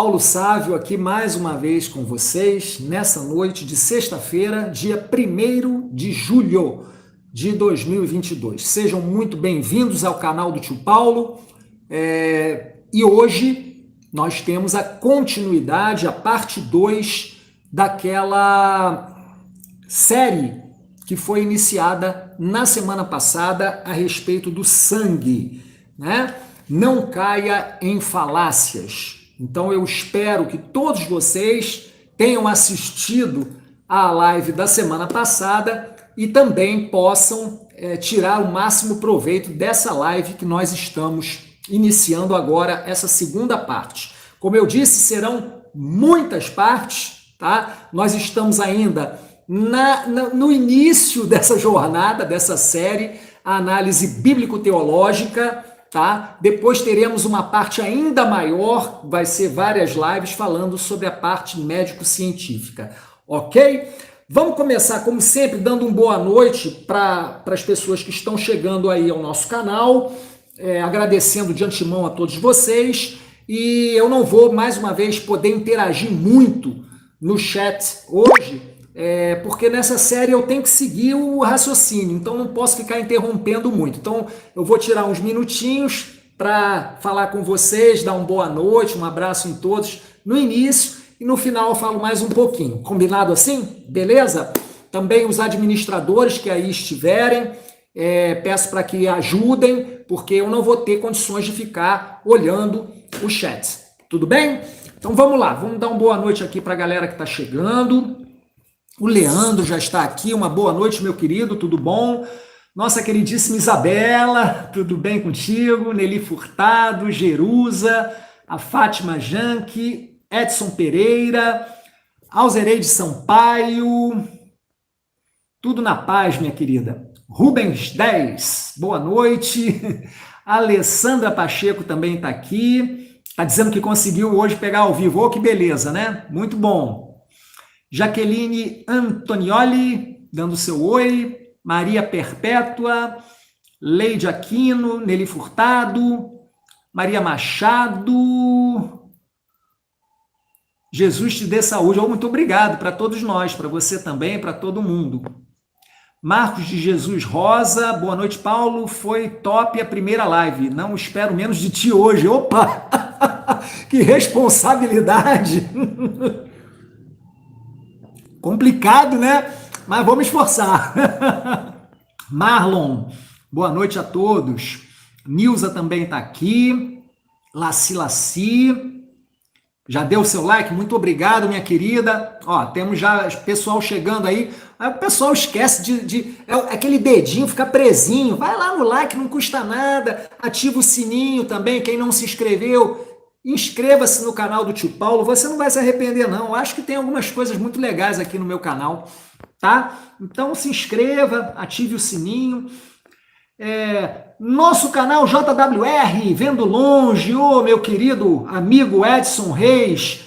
Paulo Sávio aqui mais uma vez com vocês, nessa noite de sexta-feira, dia 1º de julho de 2022. Sejam muito bem-vindos ao canal do Tio Paulo. E hoje nós temos a continuidade, a parte 2 daquela série que foi iniciada na semana passada a respeito do sangue, né? Não caia em falácias. Então eu espero que todos vocês tenham assistido à live da semana passada e também possam tirar o máximo proveito dessa live que nós estamos iniciando agora, essa segunda parte. Como eu disse, serão muitas partes, tá? Nós estamos ainda no início dessa jornada, dessa série, a análise bíblico-teológica, tá? Depois teremos uma parte ainda maior, vai ser várias lives falando sobre a parte médico-científica, ok? Vamos começar, como sempre, dando uma boa noite para as pessoas que estão chegando aí ao nosso canal, agradecendo de antemão a todos vocês, e eu não vou, mais uma vez, poder interagir muito no chat hoje, porque nessa série eu tenho que seguir o raciocínio, então não posso ficar interrompendo muito. Então eu vou tirar uns minutinhos para falar com vocês, dar uma boa noite, um abraço em todos no início e no final eu falo mais um pouquinho. Combinado assim? Beleza? Também os administradores que aí estiverem, peço para que ajudem, porque eu não vou ter condições de ficar olhando o chat. Tudo bem? Então vamos lá, vamos dar uma boa noite aqui para a galera que está chegando. O Leandro já está aqui, uma boa noite, meu querido, tudo bom? Nossa queridíssima Isabela, tudo bem contigo? Nelly Furtado, Jerusa, a Fátima Janque, Edson Pereira, Alzereide Sampaio, tudo na paz, minha querida. Rubens 10, boa noite. Alessandra Pacheco também está aqui, está dizendo que conseguiu hoje pegar ao vivo, que beleza, né? Muito bom. Jaqueline Antonioli, dando seu oi. Maria Perpétua, Leide Aquino, Nelly Furtado, Maria Machado. Jesus te dê saúde. Muito obrigado para todos nós, para você também, para todo mundo. Marcos de Jesus Rosa, boa noite, Paulo. Foi top a primeira live. Não espero menos de ti hoje. Opa! Que responsabilidade! Complicado, né? Mas vamos esforçar. Marlon, boa noite a todos. Nilza também está aqui. Laci, já deu o seu like? Muito obrigado, minha querida. Ó, temos já pessoal chegando aí. Aí o pessoal esquece aquele dedinho ficar presinho. Vai lá no like, não custa nada. Ativa o sininho também, quem não se inscreveu. Inscreva-se no canal do Tio Paulo, você não vai se arrepender não, eu acho que tem algumas coisas muito legais aqui no meu canal, tá? Então se inscreva, ative o sininho. Nosso canal JWR, Vendo Longe, meu querido amigo Edson Reis,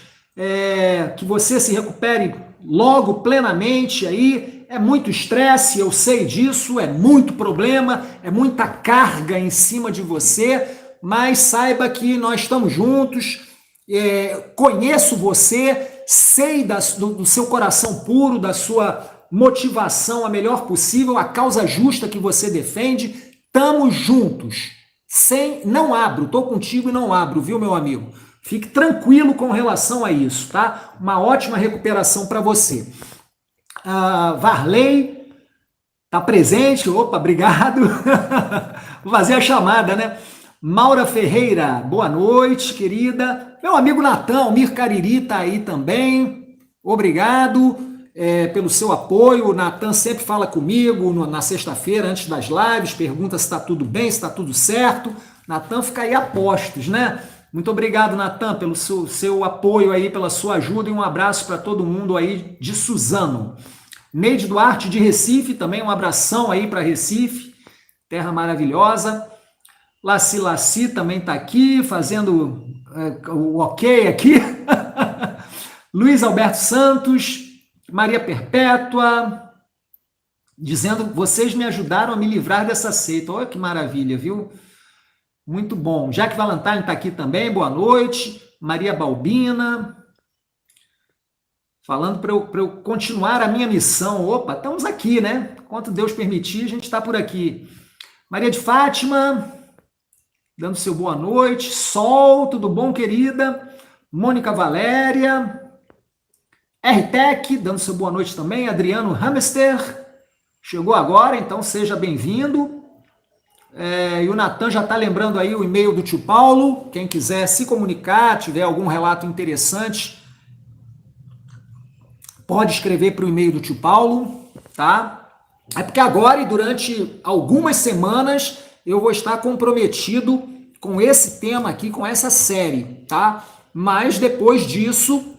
que você se recupere logo plenamente aí, é muito estresse, eu sei disso, é muito problema, é muita carga em cima de você, mas saiba que nós estamos juntos, conheço você, sei do seu coração puro, da sua motivação a melhor possível, a causa justa que você defende, estamos juntos, não abro, estou contigo e não abro, viu, meu amigo? Fique tranquilo com relação a isso, tá? Uma ótima recuperação para você. Varley está presente, opa, obrigado, vou fazer a chamada, né? Maura Ferreira, boa noite, querida. Meu amigo Natan, Mir Cariri está aí também. Obrigado pelo seu apoio. O Natan sempre fala comigo na sexta-feira, antes das lives, pergunta se está tudo bem, se está tudo certo. Natan fica aí a postos, né? Muito obrigado, Natan, pelo seu apoio aí, pela sua ajuda e um abraço para todo mundo aí de Suzano. Neide Duarte de Recife, também um abração aí para Recife, terra maravilhosa. Laci também está aqui, fazendo o ok aqui. Luiz Alberto Santos, Maria Perpétua, dizendo, vocês me ajudaram a me livrar dessa seita. Olha que maravilha, viu? Muito bom. Jaque Valentine está aqui também, boa noite. Maria Balbina, falando para eu continuar a minha missão. Opa, estamos aqui, né? Enquanto Deus permitir, a gente está por aqui. Maria de Fátima, dando seu boa noite. Sol, tudo bom, querida? Mônica Valéria, RTEC, dando seu boa noite também. Adriano Hamster, chegou agora, então seja bem-vindo. E o Natan já está lembrando aí o e-mail do tio Paulo. Quem quiser se comunicar, tiver algum relato interessante, pode escrever para o e-mail do tio Paulo, tá? É porque agora e durante algumas semanas eu vou estar comprometido com esse tema aqui, com essa série, tá? Mas depois disso,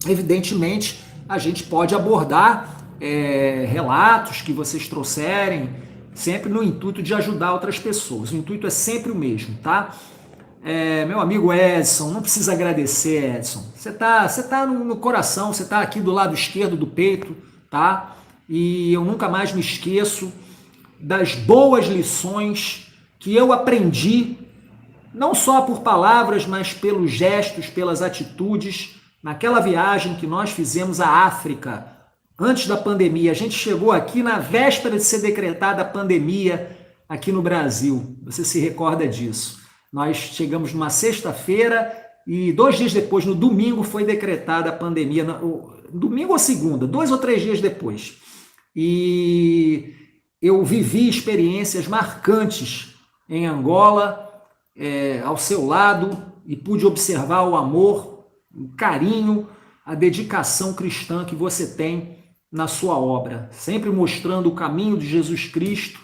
evidentemente, a gente pode abordar relatos que vocês trouxerem, sempre no intuito de ajudar outras pessoas. O intuito é sempre o mesmo, tá? Meu amigo Edson, não precisa agradecer, Edson. Você tá no coração, você tá aqui do lado esquerdo do peito, tá? E eu nunca mais me esqueço das boas lições que eu aprendi, não só por palavras, mas pelos gestos, pelas atitudes, naquela viagem que nós fizemos à África, antes da pandemia. A gente chegou aqui na véspera de ser decretada a pandemia aqui no Brasil. Você se recorda disso? Nós chegamos numa sexta-feira e 2 dias depois, no domingo, foi decretada a pandemia. Domingo ou segunda, 2 ou 3 dias depois. E eu vivi experiências marcantes em Angola, ao seu lado, e pude observar o amor, o carinho, a dedicação cristã que você tem na sua obra, sempre mostrando o caminho de Jesus Cristo,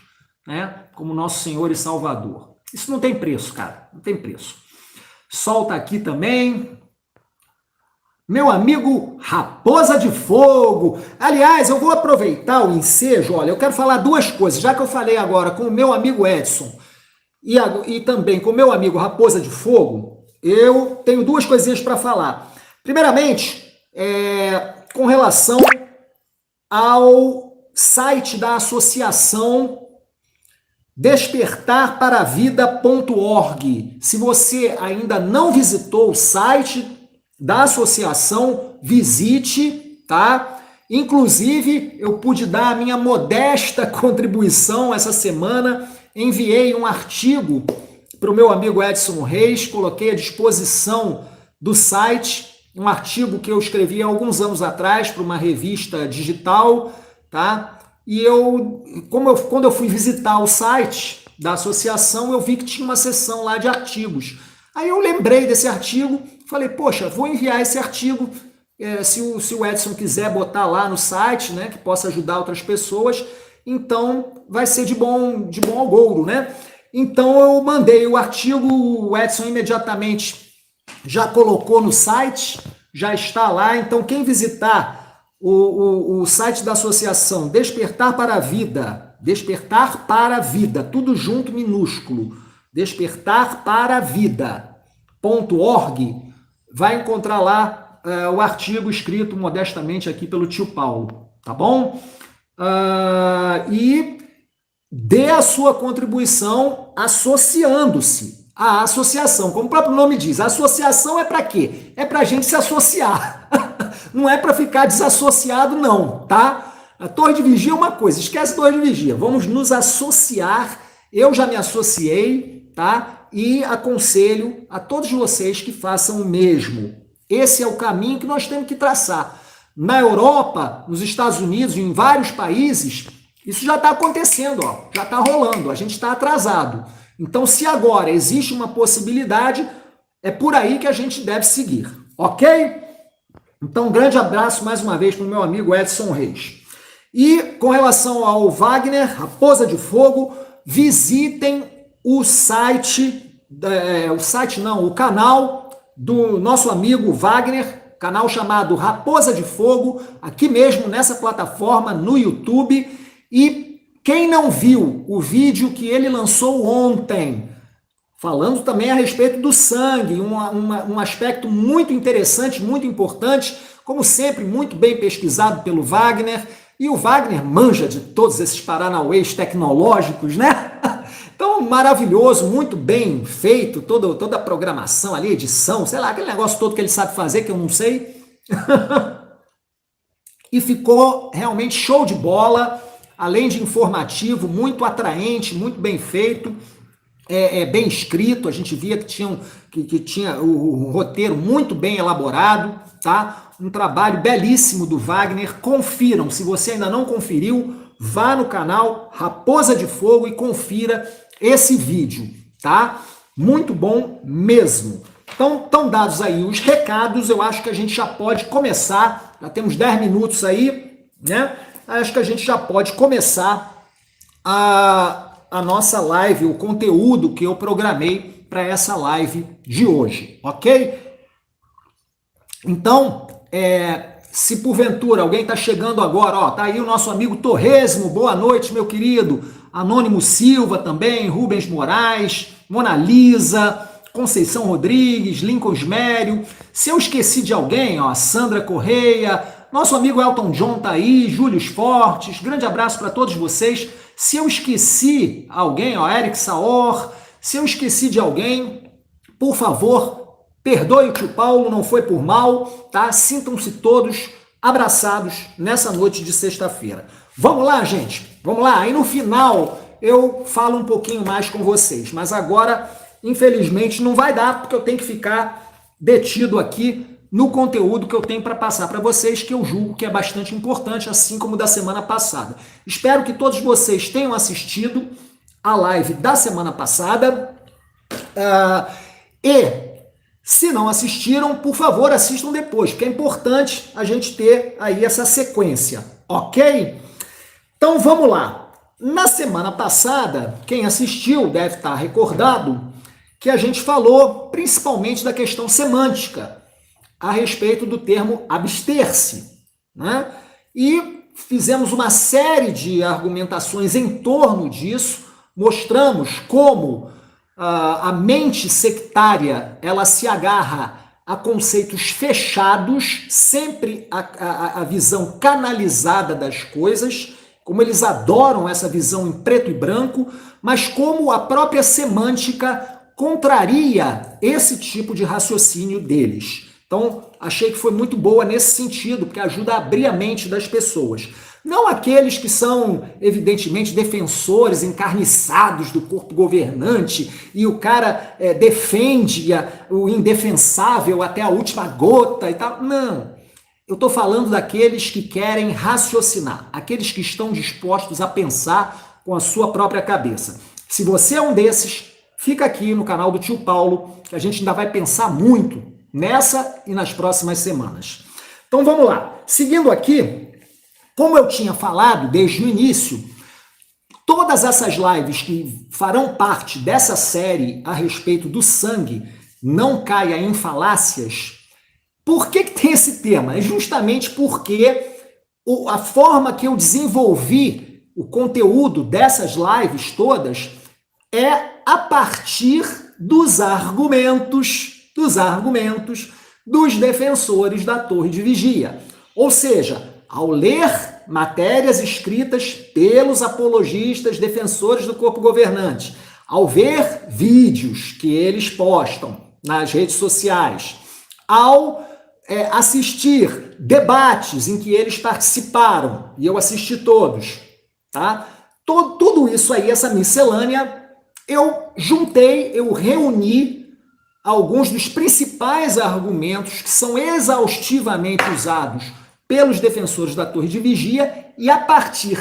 né, como nosso Senhor e Salvador. Isso não tem preço, cara, não tem preço. Sol tá aqui também. Meu amigo Raposa de Fogo. Aliás, eu vou aproveitar o ensejo, olha, eu quero falar 2 coisas, já que eu falei agora com o meu amigo Edson e também com o meu amigo Raposa de Fogo, eu tenho 2 coisinhas para falar. Primeiramente, com relação ao site da associação despertarparavida.org. Se você ainda não visitou o site da associação, visite, tá? Inclusive, eu pude dar a minha modesta contribuição essa semana, enviei um artigo para o meu amigo Edson Reis, coloquei à disposição do site, um artigo que eu escrevi há alguns anos atrás para uma revista digital, tá? E quando eu fui visitar o site da associação, eu vi que tinha uma seção lá de artigos. Aí eu lembrei desse artigo, falei, poxa, vou enviar esse artigo, se o Edson quiser botar lá no site, né, que possa ajudar outras pessoas, então vai ser de bom agouro, né? Então eu mandei o artigo, o Edson imediatamente já colocou no site, já está lá. Então quem visitar o site da associação Despertar para a Vida, tudo junto, minúsculo, despertarparavida.org, vai encontrar lá o artigo escrito modestamente aqui pelo tio Paulo, tá bom? E dê a sua contribuição associando-se à associação. Como o próprio nome diz, a associação é para quê? É para a gente se associar. Não é para ficar desassociado, não, tá? A Torre de Vigia é uma coisa, esquece a Torre de Vigia. Vamos nos associar. Eu já me associei, tá? E aconselho a todos vocês que façam o mesmo. Esse é o caminho que nós temos que traçar. Na Europa, nos Estados Unidos, em vários países, isso já está acontecendo, ó, já está rolando, a gente está atrasado. Então, se agora existe uma possibilidade, é por aí que a gente deve seguir, ok? Então, um grande abraço mais uma vez para o meu amigo Edson Reis. E com relação ao Wagner, Raposa de Fogo, visitem o canal do nosso amigo Wagner, canal chamado Raposa de Fogo, aqui mesmo nessa plataforma no YouTube. E quem não viu o vídeo que ele lançou ontem, falando também a respeito do sangue, um aspecto muito interessante, muito importante, como sempre, muito bem pesquisado pelo Wagner, e o Wagner manja de todos esses paranauês tecnológicos, né? Então, maravilhoso, muito bem feito, toda a programação ali, edição, sei lá, aquele negócio todo que ele sabe fazer, que eu não sei. E ficou realmente show de bola, além de informativo, muito atraente, muito bem feito, bem escrito. A gente via que tinha o roteiro muito bem elaborado, tá? Um trabalho belíssimo do Wagner. Confiram, se você ainda não conferiu, vá no canal Raposa de Fogo e confira esse vídeo, tá? Muito bom mesmo. Então, estão dados aí os recados, eu acho que a gente já pode começar, já temos 10 minutos aí, né? Acho que a gente já pode começar a nossa live, o conteúdo que eu programei para essa live de hoje, ok? Então, se porventura alguém está chegando agora, ó, tá aí o nosso amigo Torresmo, boa noite, meu querido, Anônimo Silva também, Rubens Moraes, Mona Lisa, Conceição Rodrigues, Lincoln Smério. Se eu esqueci de alguém, ó, Sandra Correia, nosso amigo Elton John tá aí, Júlio Fortes, grande abraço para todos vocês. Se eu esqueci alguém, ó, Eric Saor, se eu esqueci de alguém, por favor, perdoe o tio Paulo, não foi por mal, tá? Sintam-se todos abraçados nessa noite de sexta-feira. Vamos lá, gente, vamos lá. Aí no final eu falo um pouquinho mais com vocês, mas agora, infelizmente, não vai dar, porque eu tenho que ficar detido aqui no conteúdo que eu tenho para passar para vocês, que eu julgo que é bastante importante, assim como da semana passada. Espero que todos vocês tenham assistido a live da semana passada e, se não assistiram, por favor, assistam depois, porque é importante a gente ter aí essa sequência, ok? Então vamos lá. Na semana passada, quem assistiu deve estar recordado que a gente falou principalmente da questão semântica a respeito do termo abster-se, né? E fizemos uma série de argumentações em torno disso, mostramos como a mente sectária ela se agarra a conceitos fechados, sempre a visão canalizada das coisas, como eles adoram essa visão em preto e branco, mas como a própria semântica contraria esse tipo de raciocínio deles. Então, achei que foi muito boa nesse sentido, porque ajuda a abrir a mente das pessoas. Não aqueles que são, evidentemente, defensores encarniçados do corpo governante e o cara defende o indefensável até a última gota e tal. Não. Eu estou falando daqueles que querem raciocinar, aqueles que estão dispostos a pensar com a sua própria cabeça. Se você é um desses, fica aqui no canal do Tio Paulo, que a gente ainda vai pensar muito nessa e nas próximas semanas. Então vamos lá. Seguindo aqui, como eu tinha falado desde o início, todas essas lives que farão parte dessa série a respeito do sangue, não caia em falácias. Por que tem esse tema? É justamente porque a forma que eu desenvolvi o conteúdo dessas lives todas é a partir dos argumentos dos defensores da Torre de Vigia. Ou seja, ao ler matérias escritas pelos apologistas, defensores do corpo governante, ao ver vídeos que eles postam nas redes sociais, ao assistir debates em que eles participaram, e eu assisti todos, tá? Tudo isso aí, essa miscelânea, eu juntei, eu reuni alguns dos principais argumentos que são exaustivamente usados pelos defensores da Torre de Vigia, e a partir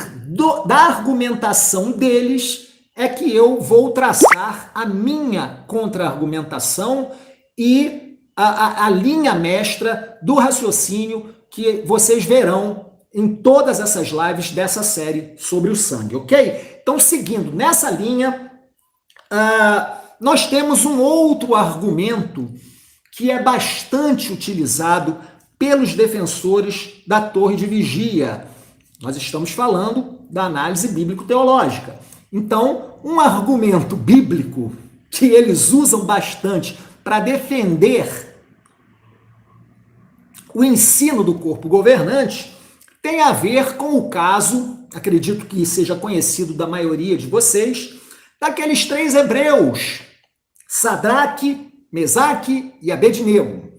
da argumentação deles é que eu vou traçar a minha contra-argumentação e a linha mestra do raciocínio que vocês verão em todas essas lives dessa série sobre o sangue, ok? Então, seguindo nessa linha, nós temos um outro argumento que é bastante utilizado pelos defensores da Torre de Vigia. Nós estamos falando da análise bíblico-teológica. Então, um argumento bíblico que eles usam bastante para defender o ensino do corpo governante tem a ver com o caso, acredito que seja conhecido da maioria de vocês, daqueles três hebreus, Sadraque, Mesaque e Abednego,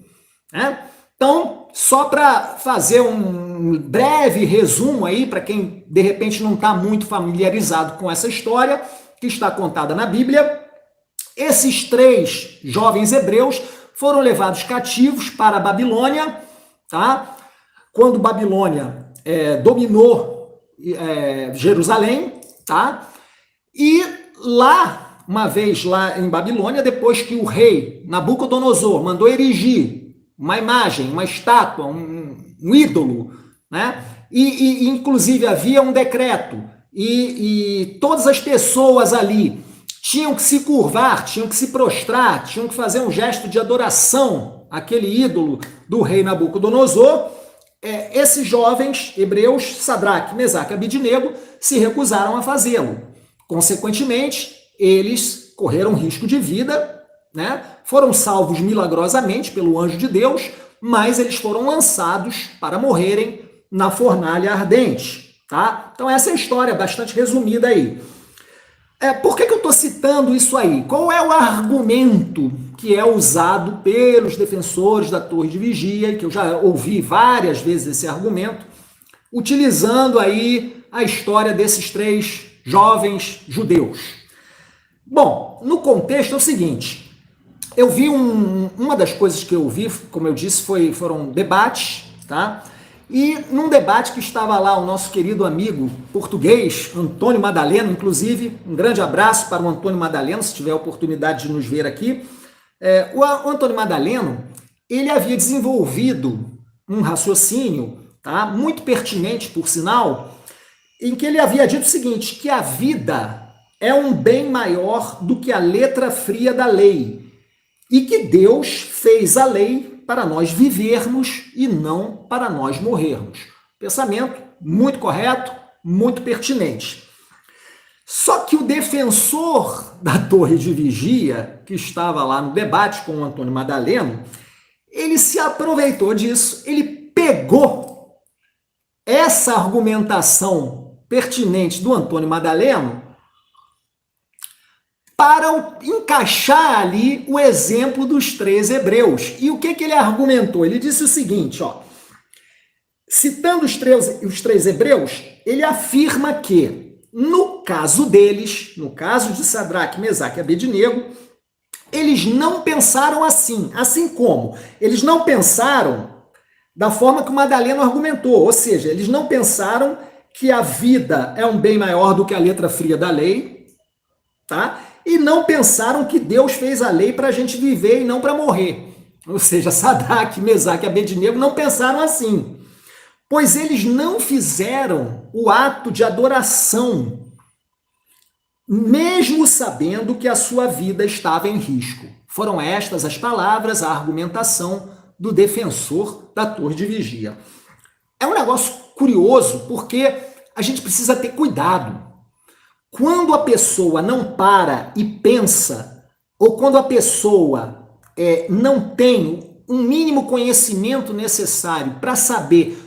né? Então, só para fazer um breve resumo aí, para quem de repente não está muito familiarizado com essa história, que está contada na Bíblia, esses três jovens hebreus foram levados cativos para a Babilônia, tá? Quando Babilônia dominou Jerusalém, tá? E lá, uma vez lá em Babilônia, depois que o rei Nabucodonosor mandou erigir uma imagem, uma estátua, um ídolo, né? E inclusive havia um decreto, e todas as pessoas ali tinham que se curvar, tinham que se prostrar, tinham que fazer um gesto de adoração àquele ídolo do rei Nabucodonosor. Esses jovens hebreus, Sadraque, Mesaque e Abednego, se recusaram a fazê-lo. Consequentemente, eles correram risco de vida, né? Foram salvos milagrosamente pelo anjo de Deus, mas eles foram lançados para morrerem na fornalha ardente, tá? Então essa é a história bastante resumida aí. Por que eu estou citando isso aí? Qual é o argumento que é usado pelos defensores da Torre de Vigia, que eu já ouvi várias vezes esse argumento, utilizando aí a história desses três jovens judeus? Bom, no contexto é o seguinte, eu vi uma das coisas que eu vi, como eu disse, foram debates, tá? E num debate que estava lá o nosso querido amigo português, Antônio Madaleno, inclusive, um grande abraço para o Antônio Madaleno, se tiver a oportunidade de nos ver aqui. O Antônio Madaleno, ele havia desenvolvido um raciocínio, tá? Muito pertinente, por sinal, em que ele havia dito o seguinte, que a vida é um bem maior do que a letra fria da lei, e que Deus fez a lei para nós vivermos e não para nós morrermos. Pensamento muito correto, muito pertinente. Só que o defensor da Torre de Vigia, que estava lá no debate com o Antônio Madaleno, ele se aproveitou disso, ele pegou essa argumentação pertinente do Antônio Madaleno para encaixar ali o exemplo dos três hebreus. E o que ele argumentou? Ele disse o seguinte, ó, citando os três hebreus, ele afirma que, no caso deles, no caso de Sadraque, Mesaque e Abednego, eles não pensaram assim como eles não pensaram da forma que o Madaleno argumentou, ou seja, eles não pensaram que a vida é um bem maior do que a letra fria da lei, tá? E não pensaram que Deus fez a lei para a gente viver e não para morrer. Ou seja, Sadraque, Mesaque e Abednego não pensaram assim, pois eles não fizeram o ato de adoração, mesmo sabendo que a sua vida estava em risco. Foram estas as palavras, a argumentação do defensor da Torre de Vigia. É um negócio curioso, porque a gente precisa ter cuidado. Quando a pessoa não para e pensa, ou quando a pessoa não tem um mínimo conhecimento necessário para saber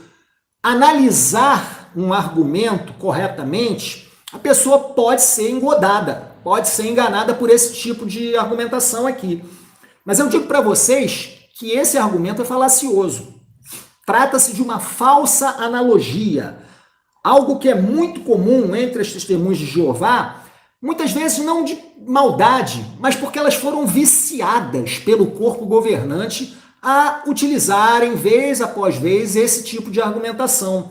analisar um argumento corretamente, a pessoa pode ser engodada, pode ser enganada por esse tipo de argumentação aqui. Mas eu digo para vocês que esse argumento é falacioso. Trata-se de uma falsa analogia. Algo que é muito comum entre as testemunhas de Jeová, muitas vezes não de maldade, mas porque elas foram viciadas pelo corpo governante a utilizarem, vez após vez, esse tipo de argumentação.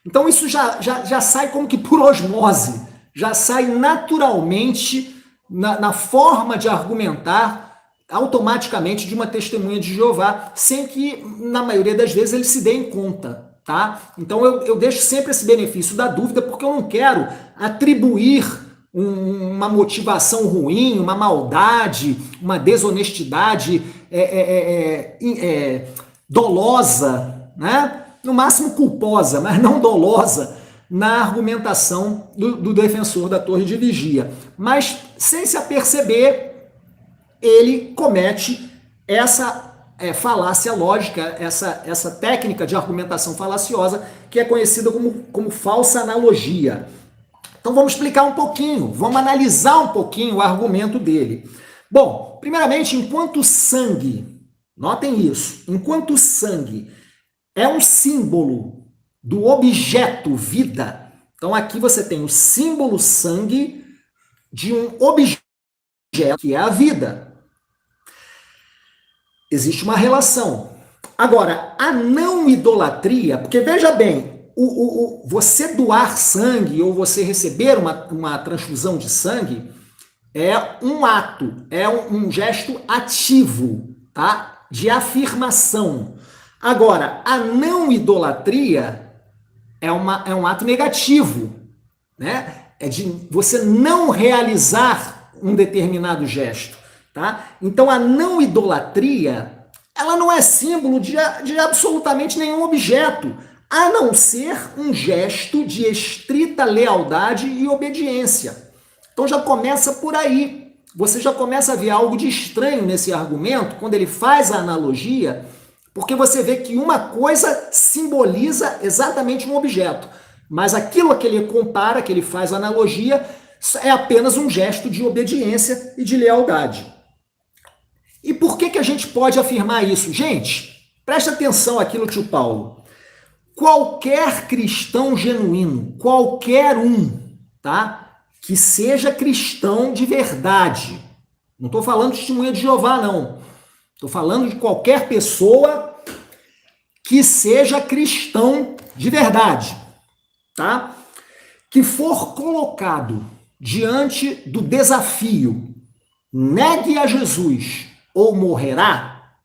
Então isso já sai como que por osmose, já sai naturalmente na forma de argumentar automaticamente de uma testemunha de Jeová, sem que, na maioria das vezes, eles se deem conta. Tá? Então eu deixo sempre esse benefício da dúvida, porque eu não quero atribuir uma motivação ruim, uma maldade, uma desonestidade dolosa, né? No máximo culposa, mas não dolosa, na argumentação do defensor da Torre de Vigia. Mas, sem se aperceber, ele comete essa falácia lógica, essa técnica de argumentação falaciosa que é conhecida como falsa analogia. Então vamos explicar um pouquinho, vamos analisar um pouquinho o argumento dele. Bom, primeiramente, enquanto sangue, notem isso, enquanto sangue é um símbolo do objeto vida, então aqui você tem o símbolo sangue de um objeto que é a vida. Existe uma relação. Agora, a não idolatria, porque veja bem, você doar sangue ou você receber uma transfusão de sangue é um ato, é um gesto ativo, tá? De afirmação. Agora, a não idolatria é um ato negativo, né? É de você não realizar um determinado gesto, tá? Então, a não idolatria, ela não é símbolo de absolutamente nenhum objeto, a não ser um gesto de estrita lealdade e obediência. Então já começa por aí. Você já começa a ver algo de estranho nesse argumento, quando ele faz a analogia, porque você vê que uma coisa simboliza exatamente um objeto, mas aquilo a que ele compara, que ele faz a analogia, é apenas um gesto de obediência e de lealdade. E por que a gente pode afirmar isso? Gente, presta atenção aqui no tio Paulo. Qualquer cristão genuíno, qualquer um, tá? Que seja cristão de verdade. Não estou falando de testemunha de Jeová, não. Estou falando de qualquer pessoa que seja cristão de verdade, tá? Que for colocado diante do desafio, negue a Jesus ou morrerá,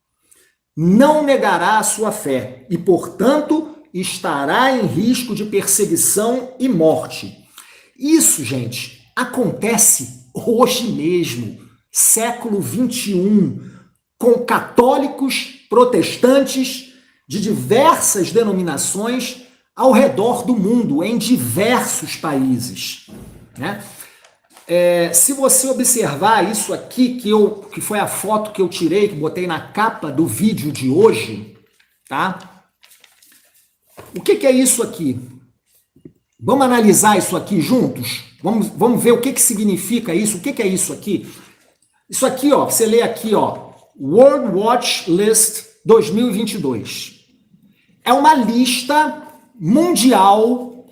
não negará a sua fé e, portanto, estará em risco de perseguição e morte. Isso, gente, acontece hoje mesmo, século 21, com católicos, protestantes de diversas denominações ao redor do mundo, em diversos países, né? Se você observar isso aqui, que foi a foto que eu tirei, que botei na capa do vídeo de hoje, tá? O que é isso aqui? Vamos analisar isso aqui juntos? Vamos ver o que significa isso? O que é isso aqui? Isso aqui, ó, você lê aqui, ó, World Watch List 2022. É uma lista mundial,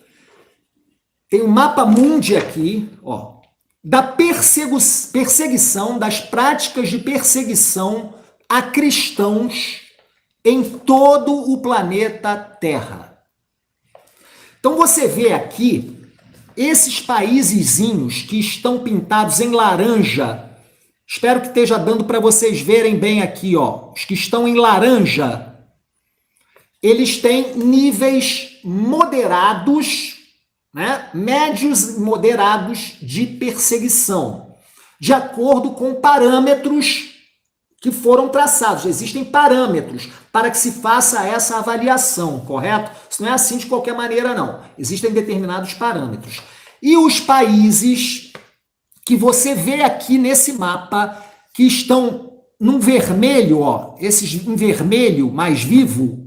tem um mapa mundi aqui, ó, da perseguição, das práticas de perseguição a cristãos em todo o planeta Terra. Então você vê aqui esses paísezinhos que estão pintados em laranja. Espero que esteja dando para vocês verem bem aqui, ó. Os que estão em laranja, eles têm níveis moderados, né? Médios e moderados de perseguição, de acordo com parâmetros que foram traçados. Existem parâmetros para que se faça essa avaliação, correto? Isso não é assim de qualquer maneira, não. Existem determinados parâmetros. E os países que você vê aqui nesse mapa, que estão num vermelho, ó, esses em vermelho mais vivo,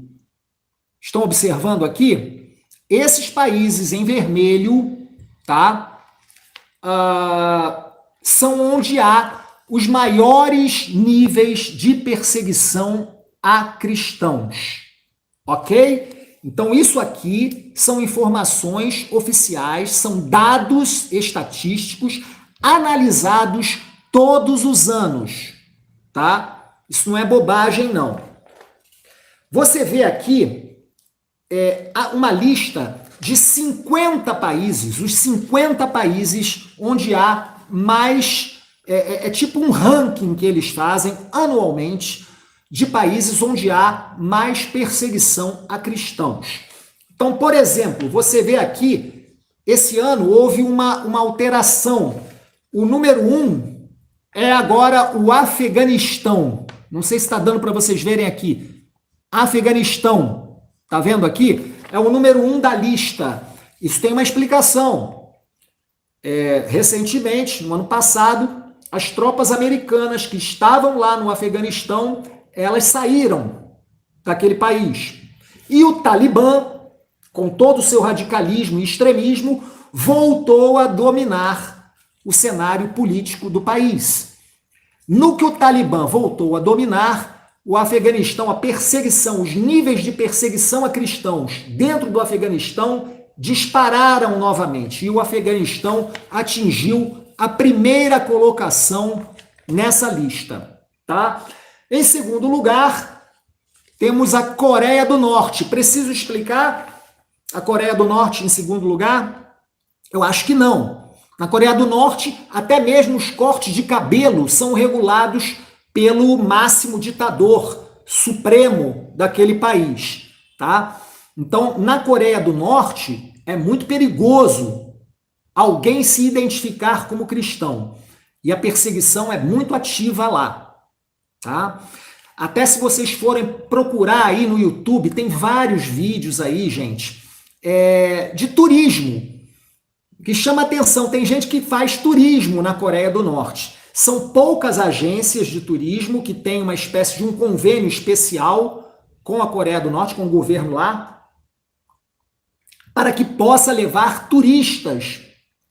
estão observando aqui? Esses países em vermelho, tá? São onde há os maiores níveis de perseguição a cristãos, ok? Então isso aqui são informações oficiais, são dados estatísticos analisados todos os anos, tá? Isso não é bobagem, não. Você vê aqui uma lista de 50 países, os 50 países onde há mais... É tipo um ranking que eles fazem anualmente de países onde há mais perseguição a cristãos. Então, por exemplo, você vê aqui, esse ano houve uma alteração. O número 1 é agora o Afeganistão. Não sei se está dando para vocês verem aqui. Afeganistão. Está vendo aqui? É o número 1 da lista. Isso tem uma explicação. Recentemente, no ano passado, as tropas americanas que estavam lá no Afeganistão, elas saíram daquele país. E o Talibã, com todo o seu radicalismo e extremismo, voltou a dominar o cenário político do país. No que o Talibã voltou a dominar, o Afeganistão, a perseguição, os níveis de perseguição a cristãos dentro do Afeganistão dispararam novamente e o Afeganistão atingiu a primeira colocação nessa lista, tá? Em segundo lugar, temos a Coreia do Norte. Preciso explicar a Coreia do Norte em segundo lugar? Eu acho que não. Na Coreia do Norte, até mesmo os cortes de cabelo são regulados pelo máximo ditador supremo daquele país, tá? Então, na Coreia do Norte, é muito perigoso alguém se identificar como cristão. E a perseguição é muito ativa lá, tá? Até se vocês forem procurar aí no YouTube, tem vários vídeos aí, gente, de turismo, que chama atenção. Tem gente que faz turismo na Coreia do Norte. São poucas agências de turismo que têm uma espécie de um convênio especial com a Coreia do Norte, com o governo lá, para que possa levar turistas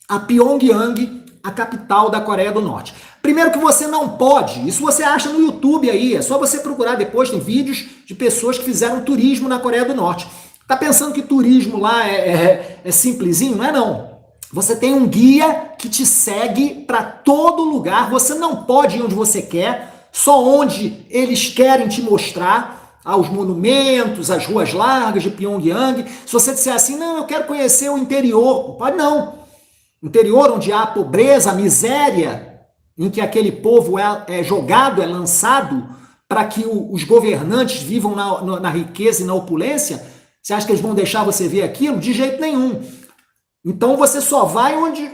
a Pyongyang, a capital da Coreia do Norte. Primeiro que você não pode, isso você acha no YouTube aí, é só você procurar depois, tem vídeos de pessoas que fizeram turismo na Coreia do Norte. Tá pensando que turismo lá é simplesinho? Não é não. Você tem um guia que te segue para todo lugar, você não pode ir onde você quer, só onde eles querem te mostrar, aos monumentos, as ruas largas de Pyongyang. Se você disser assim, não, eu quero conhecer o interior, pode não. Interior onde há pobreza, miséria, em que aquele povo é jogado, é lançado para que os governantes vivam na riqueza e na opulência, você acha que eles vão deixar você ver aquilo? De jeito nenhum. Então você só vai onde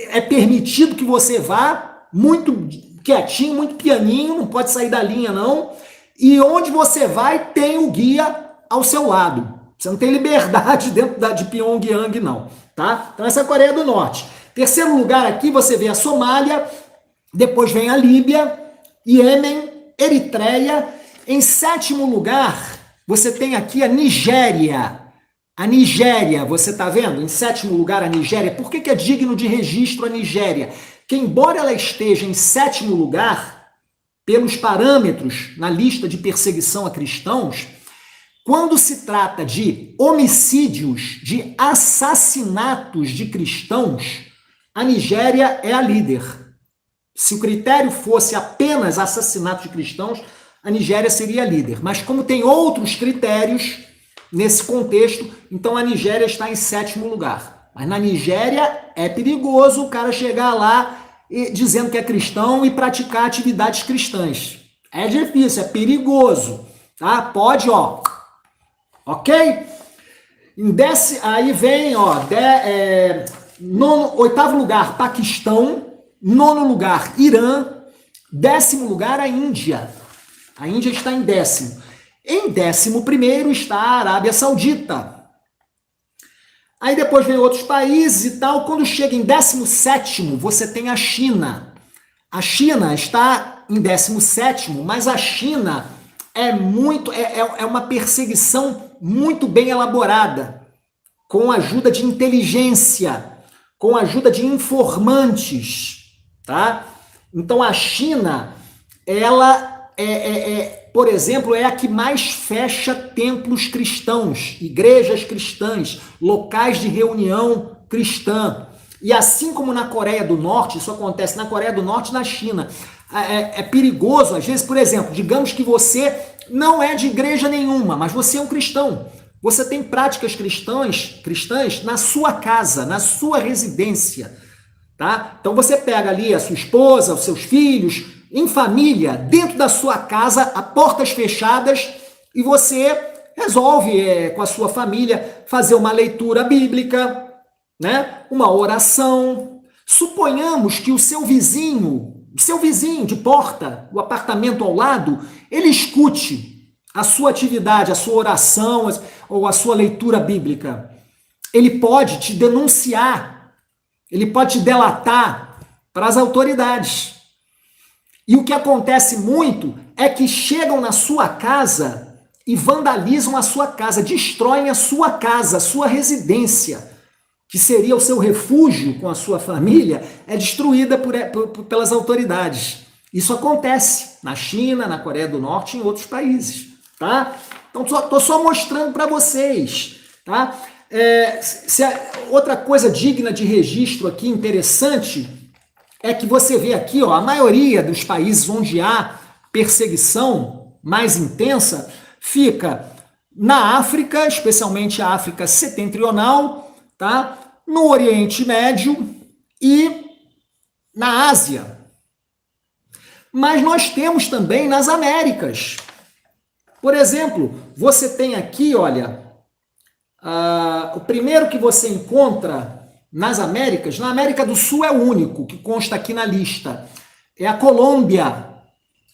é permitido que você vá, muito quietinho, muito pianinho, não pode sair da linha não, e onde você vai tem o guia ao seu lado. Você não tem liberdade dentro de Pyongyang não, tá? Então essa é a Coreia do Norte. Terceiro lugar aqui você vê a Somália, depois vem a Líbia, Iêmen, Eritreia. Em sétimo lugar você tem aqui a Nigéria. A Nigéria, você está vendo? Em sétimo lugar, a Nigéria. Por que é digno de registro a Nigéria? Que embora ela esteja em sétimo lugar, pelos parâmetros na lista de perseguição a cristãos, quando se trata de homicídios, de assassinatos de cristãos, a Nigéria é a líder. Se o critério fosse apenas assassinato de cristãos, a Nigéria seria a líder. Mas como tem outros critérios nesse contexto, então a Nigéria está em sétimo lugar. Mas na Nigéria é perigoso o cara chegar lá dizendo que é cristão e praticar atividades cristãs. É difícil, é perigoso. Tá? Pode, ó. Ok? Aí vem, ó, oitavo lugar, Paquistão. Nono lugar, Irã. Décimo lugar, a Índia. A Índia está em décimo. Em 11º está a Arábia Saudita. Aí depois vem outros países e tal. Quando chega em 17º, você tem a China. A China está em 17º, mas a China é uma perseguição muito bem elaborada, com a ajuda de inteligência, com a ajuda de informantes, tá? Então a China, ela por exemplo, é a que mais fecha templos cristãos, igrejas cristãs, locais de reunião cristã. E assim como na Coreia do Norte, isso acontece na Coreia do Norte e na China. É perigoso, às vezes, por exemplo, digamos que você não é de igreja nenhuma, mas você é um cristão. Você tem práticas cristãs na sua casa, na sua residência. Tá? Então você pega ali a sua esposa, os seus filhos, em família, dentro da sua casa, a portas fechadas, e você resolve com a sua família fazer uma leitura bíblica, né? Uma oração. Suponhamos que o seu vizinho de porta, o apartamento ao lado, ele escute a sua atividade, a sua oração ou a sua leitura bíblica. Ele pode te denunciar, ele pode te delatar para as autoridades. E o que acontece muito é que chegam na sua casa e vandalizam a sua casa, destroem a sua casa, a sua residência. que seria o seu refúgio com a sua família, é destruída pelas autoridades. Isso acontece na China, na Coreia do Norte e em outros países, tá? Então, estou só mostrando para vocês, tá? Outra coisa digna de registro aqui, interessante, é que você vê aqui, ó, a maioria dos países onde há perseguição mais intensa fica na África, especialmente a África setentrional, tá? No Oriente Médio e na Ásia. Mas nós temos também nas Américas. Por exemplo, você tem aqui, olha, o primeiro que você encontra nas Américas, na América do Sul é o único que consta aqui na lista, é a Colômbia,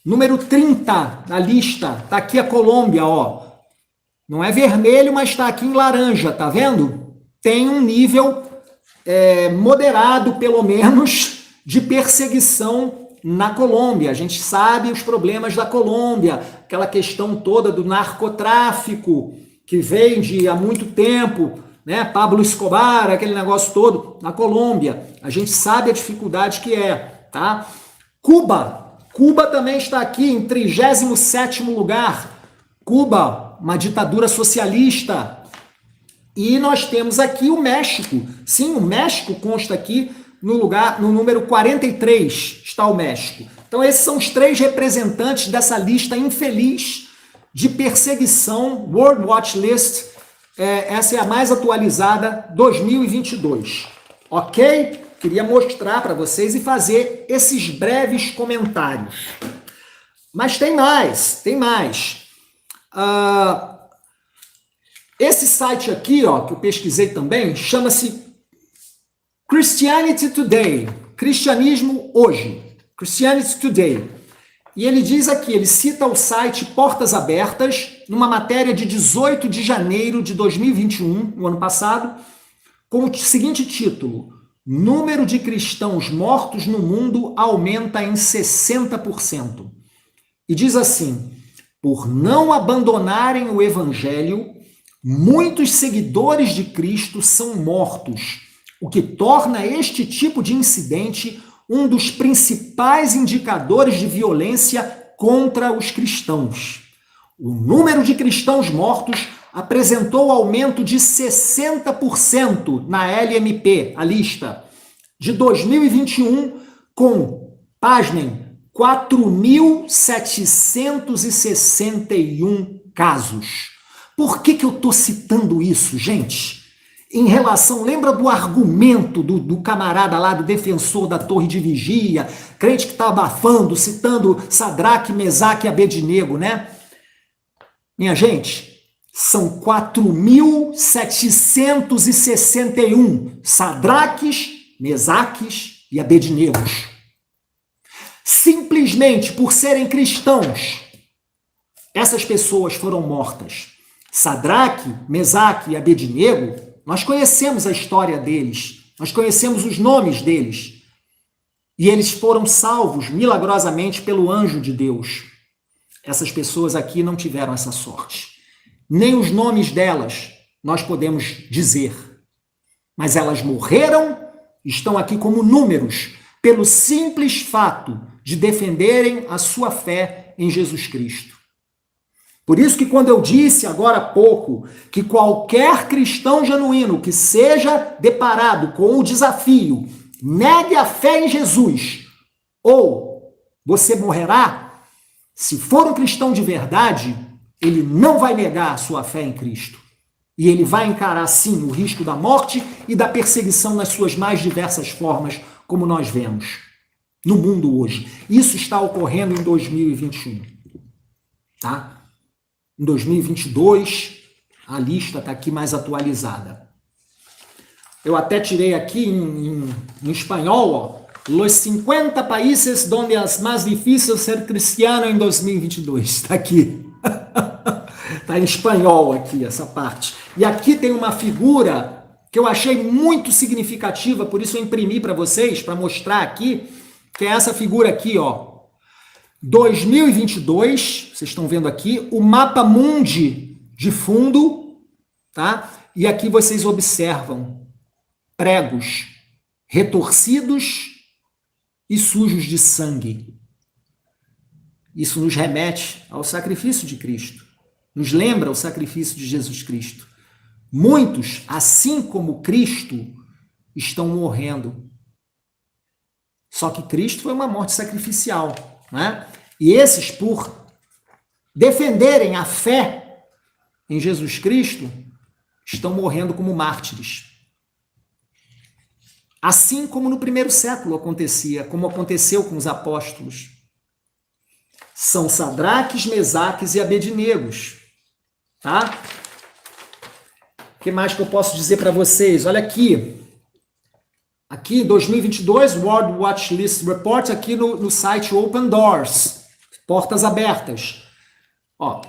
número 30 na lista, tá aqui a Colômbia, ó. Não é vermelho, mas está aqui em laranja, tá vendo? Tem um nível moderado, pelo menos, de perseguição na Colômbia. A gente sabe os problemas da Colômbia, aquela questão toda do narcotráfico, que vem de há muito tempo, né? Pablo Escobar, aquele negócio todo, na Colômbia. A gente sabe a dificuldade que é, tá? Cuba também está aqui em 37º lugar. Cuba, uma ditadura socialista. E nós temos aqui o México. Sim, o México consta aqui no número 43, está o México. Então esses são os 3 representantes dessa lista infeliz de perseguição, World Watch List. Essa é a mais atualizada, 2022. Ok? Queria mostrar para vocês e fazer esses breves comentários. Mas tem mais. Esse site aqui, ó, que eu pesquisei também, chama-se Christianity Today, Cristianismo Hoje, Christianity Today. E ele diz aqui, ele cita o site Portas Abertas, numa matéria de 18 de janeiro de 2021, no ano passado, com o seguinte título: Número de cristãos mortos no mundo aumenta em 60%. E diz assim: por não abandonarem o evangelho, muitos seguidores de Cristo são mortos, o que torna este tipo de incidente um dos principais indicadores de violência contra os cristãos. O número de cristãos mortos apresentou aumento de 60% na LMP, a lista, de 2021, com, pasmem, 4.761 casos. Por que eu estou citando isso, gente? Em relação, lembra do argumento do camarada lá, do defensor da Torre de Vigia, crente que está abafando, citando Sadraque, Mesaque e Abednego, né? Minha gente, são 4.761 Sadraques, Mesaques e Abednegos. Simplesmente por serem cristãos, essas pessoas foram mortas. Sadraque, Mesaque e Abednego, nós conhecemos a história deles, nós conhecemos os nomes deles. E eles foram salvos milagrosamente pelo anjo de Deus. Essas pessoas aqui não tiveram essa sorte. Nem os nomes delas nós podemos dizer. Mas elas morreram, estão aqui como números, pelo simples fato de defenderem a sua fé em Jesus Cristo. Por isso que quando eu disse agora há pouco que qualquer cristão genuíno que seja deparado com o desafio, negue a fé em Jesus, ou você morrerá, se for um cristão de verdade, ele não vai negar a sua fé em Cristo. E ele vai encarar, sim, o risco da morte e da perseguição nas suas mais diversas formas, como nós vemos no mundo hoje. Isso está ocorrendo em 2021. Tá? Em 2022, a lista está aqui mais atualizada. Eu até tirei aqui em espanhol, ó, los 50 países donde es más difícil ser cristiano em 2022. Está aqui. Está em espanhol aqui, essa parte. E aqui tem uma figura que eu achei muito significativa, por isso eu imprimi para vocês, para mostrar aqui, que é essa figura aqui, ó. 2022, vocês estão vendo aqui, o mapa mundi de fundo, tá? E aqui vocês observam pregos, retorcidos e sujos de sangue. Isso nos remete ao sacrifício de Cristo, nos lembra o sacrifício de Jesus Cristo. Muitos, assim como Cristo, estão morrendo. Só que Cristo foi uma morte sacrificial, né? E esses, por defenderem a fé em Jesus Cristo, estão morrendo como mártires. Assim como no primeiro século acontecia, como aconteceu com os apóstolos. São Sadraques, Mesaques e Abednegos, tá? O que mais que eu posso dizer para vocês? Olha aqui. Aqui, 2022, World Watch List Report, aqui no site Open Doors. Portas abertas. Ó,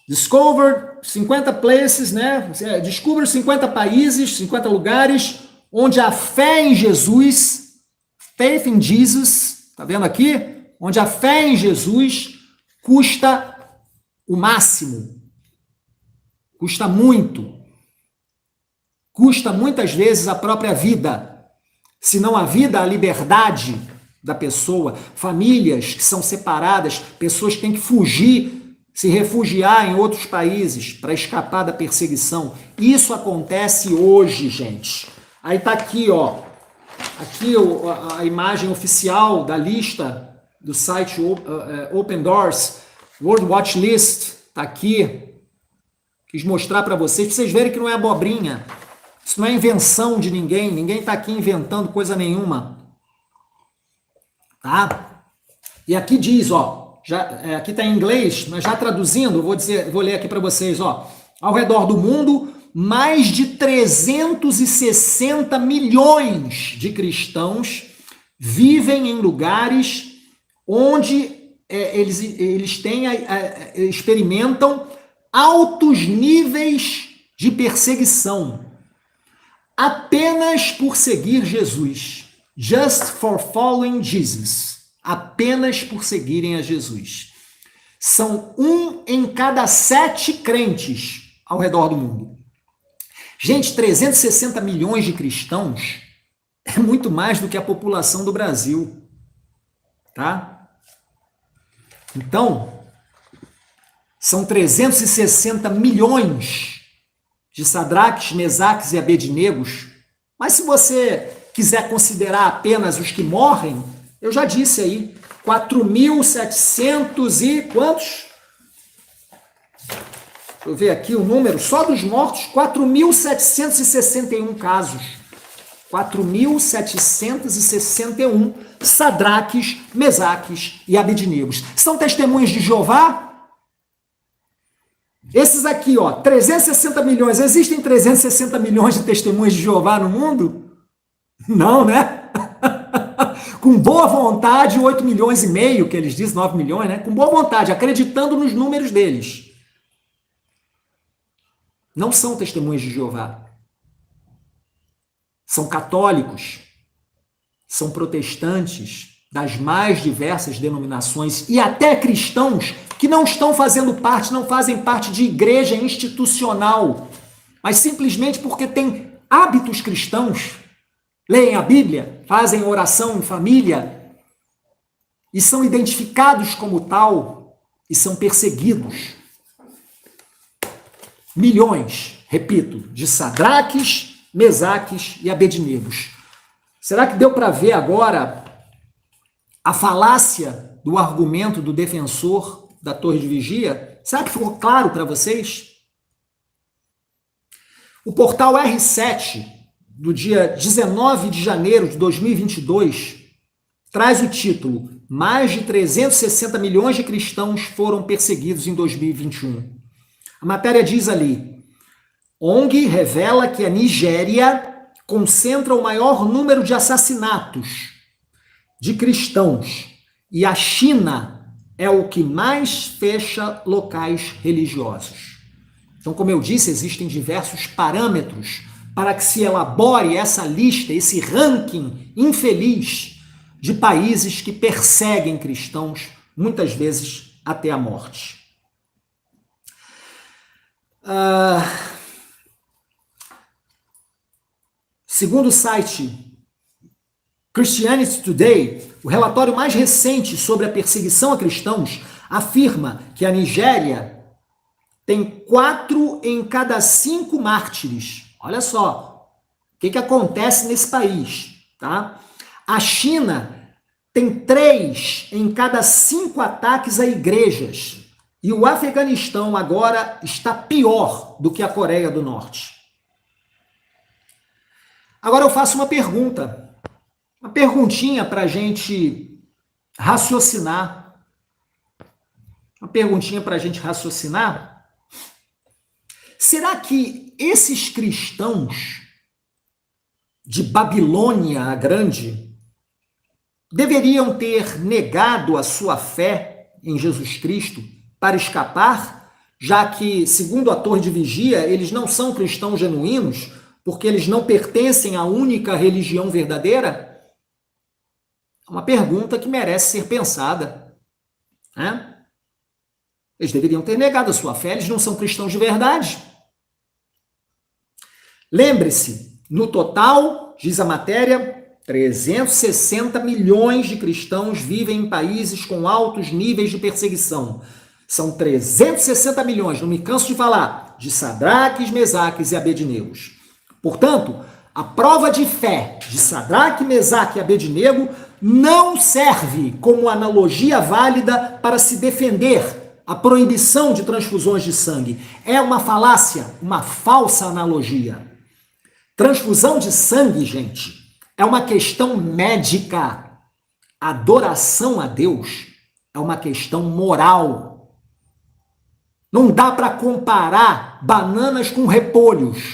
Discover 50 places, né? Descubra 50 países, 50 lugares onde a fé em Jesus, faith in Jesus, tá vendo aqui? Onde a fé em Jesus custa o máximo. Custa muito. Custa muitas vezes a própria vida. Se não a vida, a liberdade da pessoa. Famílias que são separadas, pessoas que têm que fugir, se refugiar em outros países para escapar da perseguição. Isso acontece hoje, gente. Aí tá aqui, ó. Aqui a imagem oficial da lista do site Open Doors, World Watch List, tá aqui. Quis mostrar para vocês verem que não é abobrinha. Isso não é invenção de ninguém. Ninguém tá aqui inventando coisa nenhuma. Tá? E aqui diz, ó, aqui tá em inglês, mas já traduzindo, vou ler aqui para vocês, ó. Ao redor do mundo, mais de 360 milhões de cristãos vivem em lugares onde eles experimentam altos níveis de perseguição, apenas por seguir Jesus. Just for following Jesus. Apenas por seguirem a Jesus. São 1 em cada 7 crentes ao redor do mundo. Gente, 360 milhões de cristãos é muito mais do que a população do Brasil. Tá? Então, são 360 milhões de Sadraques, Mesaques e Abednegos. Mas se você quiser considerar apenas os que morrem, eu já disse aí, 4.700 e quantos? Deixa eu ver aqui o número, só dos mortos, 4.761 casos. 4.761 Sadraques, Mesaques e Abednegos. São testemunhas de Jeová? Esses aqui, ó, 360 milhões. Existem 360 milhões de testemunhas de Jeová no mundo? Não, né? Com boa vontade, 8 milhões e meio, que eles dizem, 9 milhões, né? Com boa vontade, acreditando nos números deles. Não são testemunhas de Jeová. São católicos, são protestantes das mais diversas denominações e até cristãos que não estão fazendo parte, não fazem parte de igreja institucional, mas simplesmente porque têm hábitos cristãos, leem a Bíblia, fazem oração em família e são identificados como tal e são perseguidos. Milhões, repito, de Sadraques, Mesaques e Abednegos. Será que deu para ver agora a falácia do argumento do defensor da Torre de Vigia? Será que ficou claro para vocês? O portal R7, do dia 19 de janeiro de 2022, traz o título: Mais de 360 milhões de cristãos foram perseguidos em 2021. A matéria diz ali: ONG revela que a Nigéria concentra o maior número de assassinatos de cristãos e a China é o que mais fecha locais religiosos. Então, como eu disse, existem diversos parâmetros para que se elabore essa lista, esse ranking infeliz de países que perseguem cristãos, muitas vezes até a morte. Segundo o site Christianity Today, o relatório mais recente sobre a perseguição a cristãos afirma que a Nigéria tem 4 em cada 5 mártires. Olha só o que acontece nesse país, tá? A China tem 3 em cada 5 ataques a igrejas. E o Afeganistão agora está pior do que a Coreia do Norte. Agora eu faço uma pergunta. Uma perguntinha para a gente raciocinar. Uma perguntinha para a gente raciocinar. Será que esses cristãos de Babilônia a Grande deveriam ter negado a sua fé em Jesus Cristo para escapar, já que, segundo a Torre de Vigia, eles não são cristãos genuínos, porque eles não pertencem à única religião verdadeira? É uma pergunta que merece ser pensada, né? Eles deveriam ter negado a sua fé, eles não são cristãos de verdade. Lembre-se, no total, diz a matéria, 360 milhões de cristãos vivem em países com altos níveis de perseguição. São 360 milhões, não me canso de falar, de Sadraques, Mesaques e Abednegos. Portanto, a prova de fé de Sadraque, Mesaque e Abednego não serve como analogia válida para se defender a proibição de transfusões de sangue. É uma falácia, uma falsa analogia. Transfusão de sangue, gente, é uma questão médica. Adoração a Deus é uma questão moral. Não dá para comparar bananas com repolhos.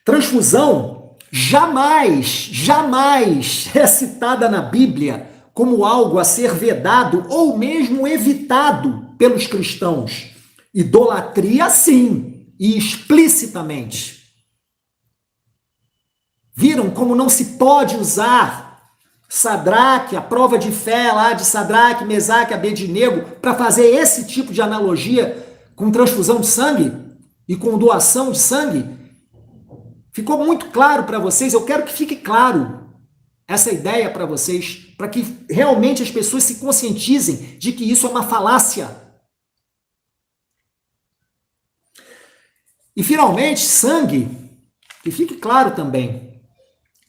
Transfusão jamais é citada na Bíblia como algo a ser vedado ou mesmo evitado pelos cristãos. Idolatria, sim, e explicitamente. Viram como não se pode usar Sadraque, a prova de fé lá de Sadraque, Mesaque, Abednego, para fazer esse tipo de analogia com transfusão de sangue e com doação de sangue? Ficou muito claro para vocês? Eu quero que fique claro essa ideia para vocês, para que realmente as pessoas se conscientizem de que isso é uma falácia. E finalmente, sangue, que fique claro também,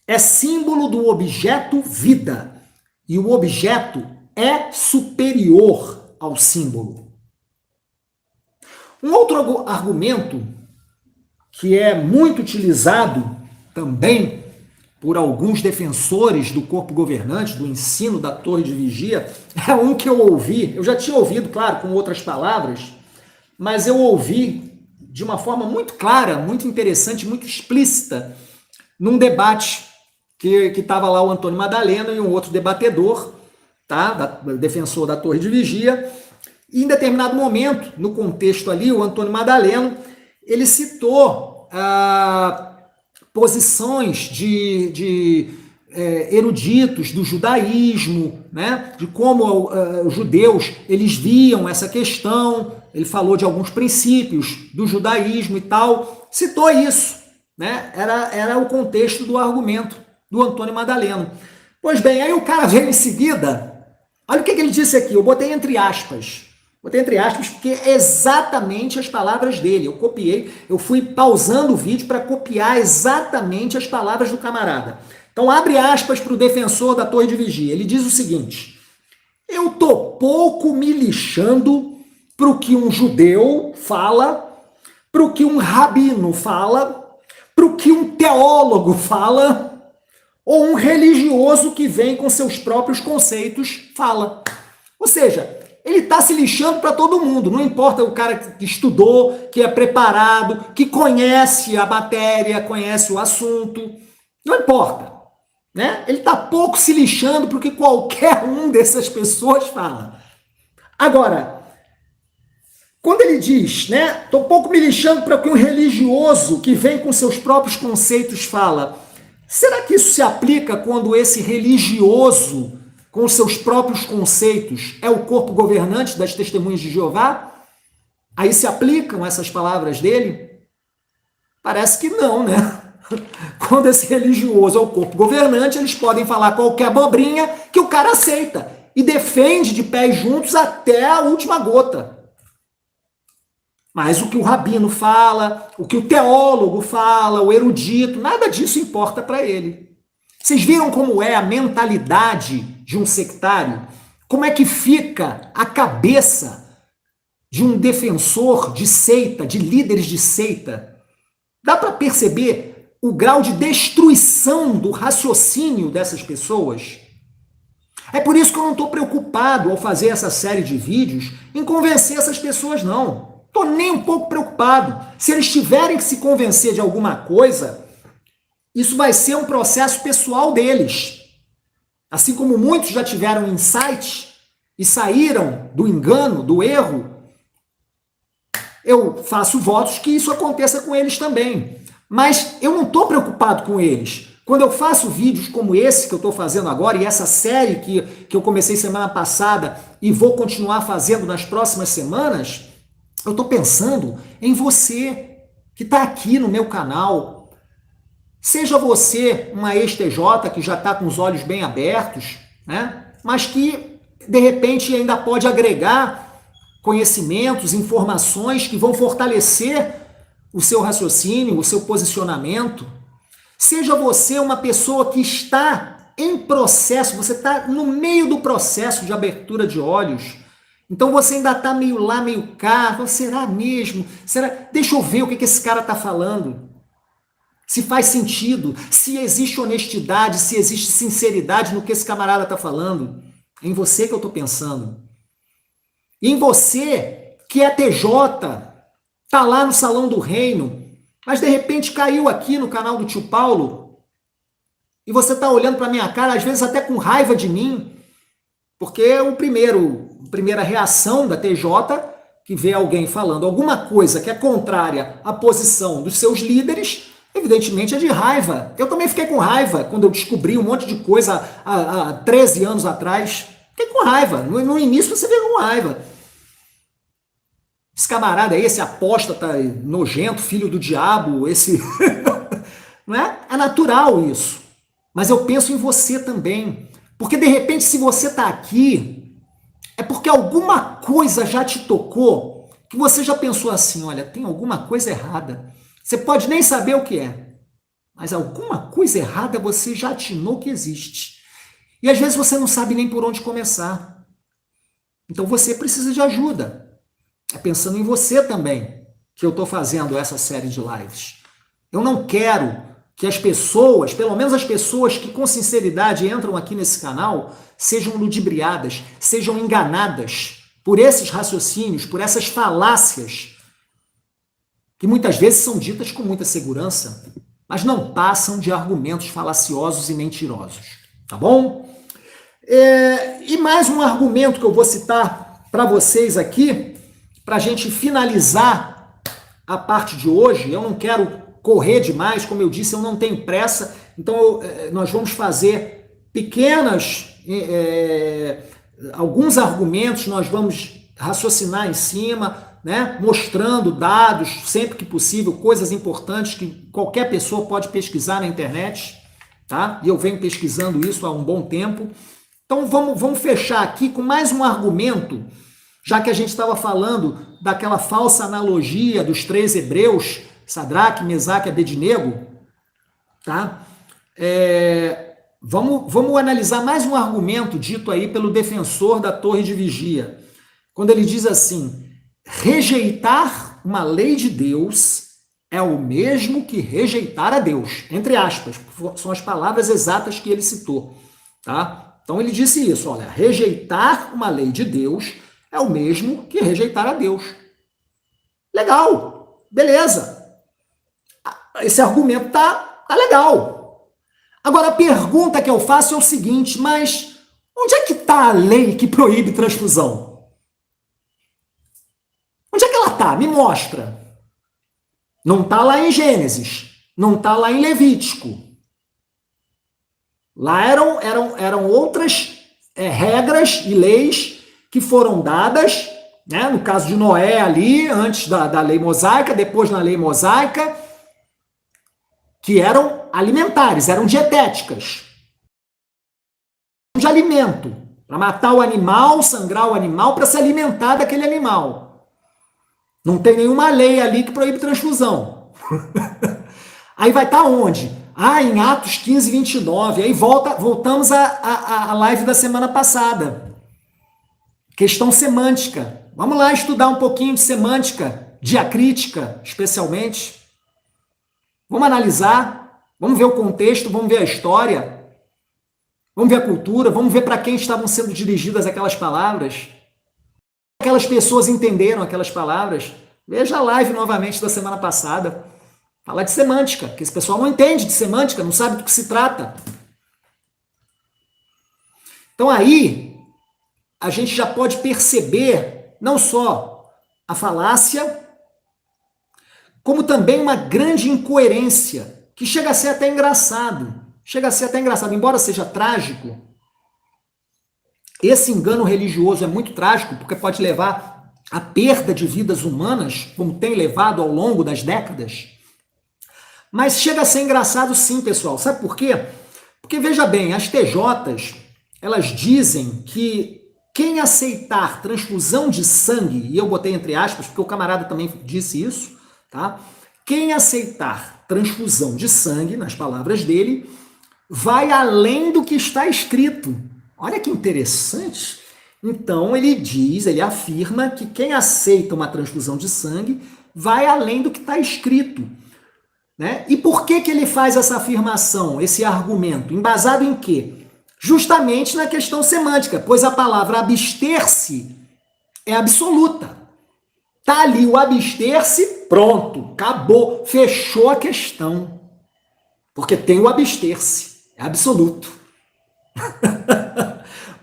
é símbolo do objeto vida, e o objeto é superior ao símbolo. Um outro argumento que é muito utilizado também por alguns defensores do corpo governante, do ensino da Torre de Vigia, é um que eu ouvi, eu já tinha ouvido, claro, com outras palavras, mas eu ouvi de uma forma muito clara, muito interessante, muito explícita, num debate que estava lá o Antônio Madaleno e um outro debatedor, tá, defensor da Torre de Vigia, e em determinado momento, no contexto ali, o Antônio Madaleno, ele citou posições de eruditos do judaísmo, né, de como os judeus eles viam essa questão, ele falou de alguns princípios do judaísmo e tal, citou isso, né, era o contexto do argumento do Antônio Madaleno. Pois bem, aí o cara veio em seguida, olha o que ele disse aqui, eu botei entre aspas porque é exatamente as palavras dele, eu copiei, eu fui pausando o vídeo para copiar exatamente as palavras do camarada. Então abre aspas para o defensor da Torre de Vigia, ele diz o seguinte: eu tô pouco me lixando para o que um judeu fala, para o que um rabino fala, para o que um teólogo fala, ou um religioso que vem com seus próprios conceitos fala. Ou seja, ele está se lixando para todo mundo, não importa o cara que estudou, que é preparado, que conhece a matéria, conhece o assunto, não importa, né? Ele está pouco se lixando para o que qualquer um dessas pessoas fala. Agora, quando ele diz, né, estou pouco me lixando para o que um religioso que vem com seus próprios conceitos fala, será que isso se aplica quando esse religioso, com seus próprios conceitos, é o corpo governante das Testemunhas de Jeová? Aí se aplicam essas palavras dele? Parece que não, né? Quando esse religioso é o corpo governante, eles podem falar qualquer abobrinha que o cara aceita e defende de pés juntos até a última gota. Mas o que o rabino fala, o que o teólogo fala, o erudito, nada disso importa para ele. Vocês viram como é a mentalidade de um sectário? Como é que fica a cabeça de um defensor de seita, de líderes de seita? Dá para perceber o grau de destruição do raciocínio dessas pessoas? É por isso que eu não estou preocupado ao fazer essa série de vídeos em convencer essas pessoas, não. Estou nem um pouco preocupado. Se eles tiverem que se convencer de alguma coisa, isso vai ser um processo pessoal deles. Assim como muitos já tiveram insights e saíram do engano, do erro, eu faço votos que isso aconteça com eles também. Mas eu não estou preocupado com eles. Quando eu faço vídeos como esse que eu estou fazendo agora, e essa série que eu comecei semana passada e vou continuar fazendo nas próximas semanas, eu estou pensando em você que está aqui no meu canal. Seja você uma ex-TJ que já está com os olhos bem abertos, né? Mas que, de repente, ainda pode agregar conhecimentos, informações que vão fortalecer o seu raciocínio, o seu posicionamento. Seja você uma pessoa que está em processo, você está no meio do processo de abertura de olhos. Então você ainda está meio lá, meio cá. Será mesmo? Será? Deixa eu ver o que esse cara está falando. Se faz sentido, se existe honestidade, se existe sinceridade no que esse camarada está falando. É em você que eu estou pensando. E em você, que é TJ, está lá no Salão do Reino, mas de repente caiu aqui no canal do tio Paulo, e você está olhando para a minha cara, às vezes até com raiva de mim, porque a primeira reação da TJ, que vê alguém falando alguma coisa que é contrária à posição dos seus líderes, evidentemente é de raiva. Eu também fiquei com raiva quando eu descobri um monte de coisa há 13 anos atrás. Fiquei com raiva. No início você veio com raiva. Esse camarada aí, esse apóstata nojento, filho do diabo, esse... Não é? É natural isso. Mas eu penso em você também. Porque, de repente, se você está aqui, é porque alguma coisa já te tocou, que você já pensou assim, olha, tem alguma coisa errada. Você pode nem saber o que é, mas alguma coisa errada você já atinou que existe. E às vezes você não sabe nem por onde começar. Então você precisa de ajuda. É pensando em você também que eu estou fazendo essa série de lives. Eu não quero que as pessoas, pelo menos as pessoas que com sinceridade entram aqui nesse canal, sejam ludibriadas, sejam enganadas por esses raciocínios, por essas falácias, que muitas vezes são ditas com muita segurança, mas não passam de argumentos falaciosos e mentirosos. Tá bom? E mais um argumento que eu vou citar para vocês aqui, para a gente finalizar a parte de hoje. Eu não quero correr demais, como eu disse, eu não tenho pressa, então nós vamos fazer alguns argumentos, nós vamos raciocinar em cima, né, mostrando dados, sempre que possível, coisas importantes que qualquer pessoa pode pesquisar na internet, tá? E eu venho pesquisando isso há um bom tempo. Então vamos fechar aqui com mais um argumento, já que a gente estava falando daquela falsa analogia dos 3 hebreus, Sadraque, Mesaque e Abednego, tá? Vamos analisar mais um argumento dito aí pelo defensor da torre de vigia, quando ele diz assim: rejeitar uma lei de Deus é o mesmo que rejeitar a Deus, entre aspas, são as palavras exatas que ele citou, tá? Então ele disse isso, olha, rejeitar uma lei de Deus é o mesmo que rejeitar a Deus. Legal, beleza. Esse argumento tá legal. Agora a pergunta que eu faço é o seguinte, mas onde é que está a lei que proíbe transfusão? Onde é que ela está? Me mostra. Não está lá em Gênesis, não está lá em Levítico. Lá eram outras regras e leis que foram dadas, né? No caso de Noé ali, antes da lei mosaica, depois na lei mosaica, que eram alimentares, eram dietéticas, de alimento, para matar o animal, sangrar o animal, para se alimentar daquele animal. Não tem nenhuma lei ali que proíbe transfusão. Aí vai estar onde? Em Atos 15, 29. Aí voltamos à live da semana passada. Questão semântica. Vamos lá estudar um pouquinho de semântica, diacrítica, especialmente. Vamos analisar, vamos ver o contexto, vamos ver a história, vamos ver a cultura, vamos ver para quem estavam sendo dirigidas aquelas palavras. Aquelas pessoas entenderam aquelas palavras. Veja a live novamente da semana passada. Falar de semântica, que esse pessoal não entende de semântica, não sabe do que se trata. Então aí, a gente já pode perceber não só a falácia, como também uma grande incoerência, que chega a ser até engraçado. Chega a ser até engraçado, embora seja trágico. Esse engano religioso é muito trágico, porque pode levar à perda de vidas humanas, como tem levado ao longo das décadas. Mas chega a ser engraçado sim, pessoal. Sabe por quê? Porque, veja bem, as TJs, elas dizem que quem aceitar transfusão de sangue, e eu botei entre aspas, porque o camarada também disse isso, tá? Quem aceitar transfusão de sangue, nas palavras dele, vai além do que está escrito. Olha que interessante. Então, ele afirma que quem aceita uma transfusão de sangue vai além do que está escrito. Né? E por que ele faz essa afirmação, esse argumento? Embasado em quê? Justamente na questão semântica, pois a palavra abster-se é absoluta. Tá ali o abster-se, pronto, acabou, fechou a questão. Porque tem o abster-se, é absoluto.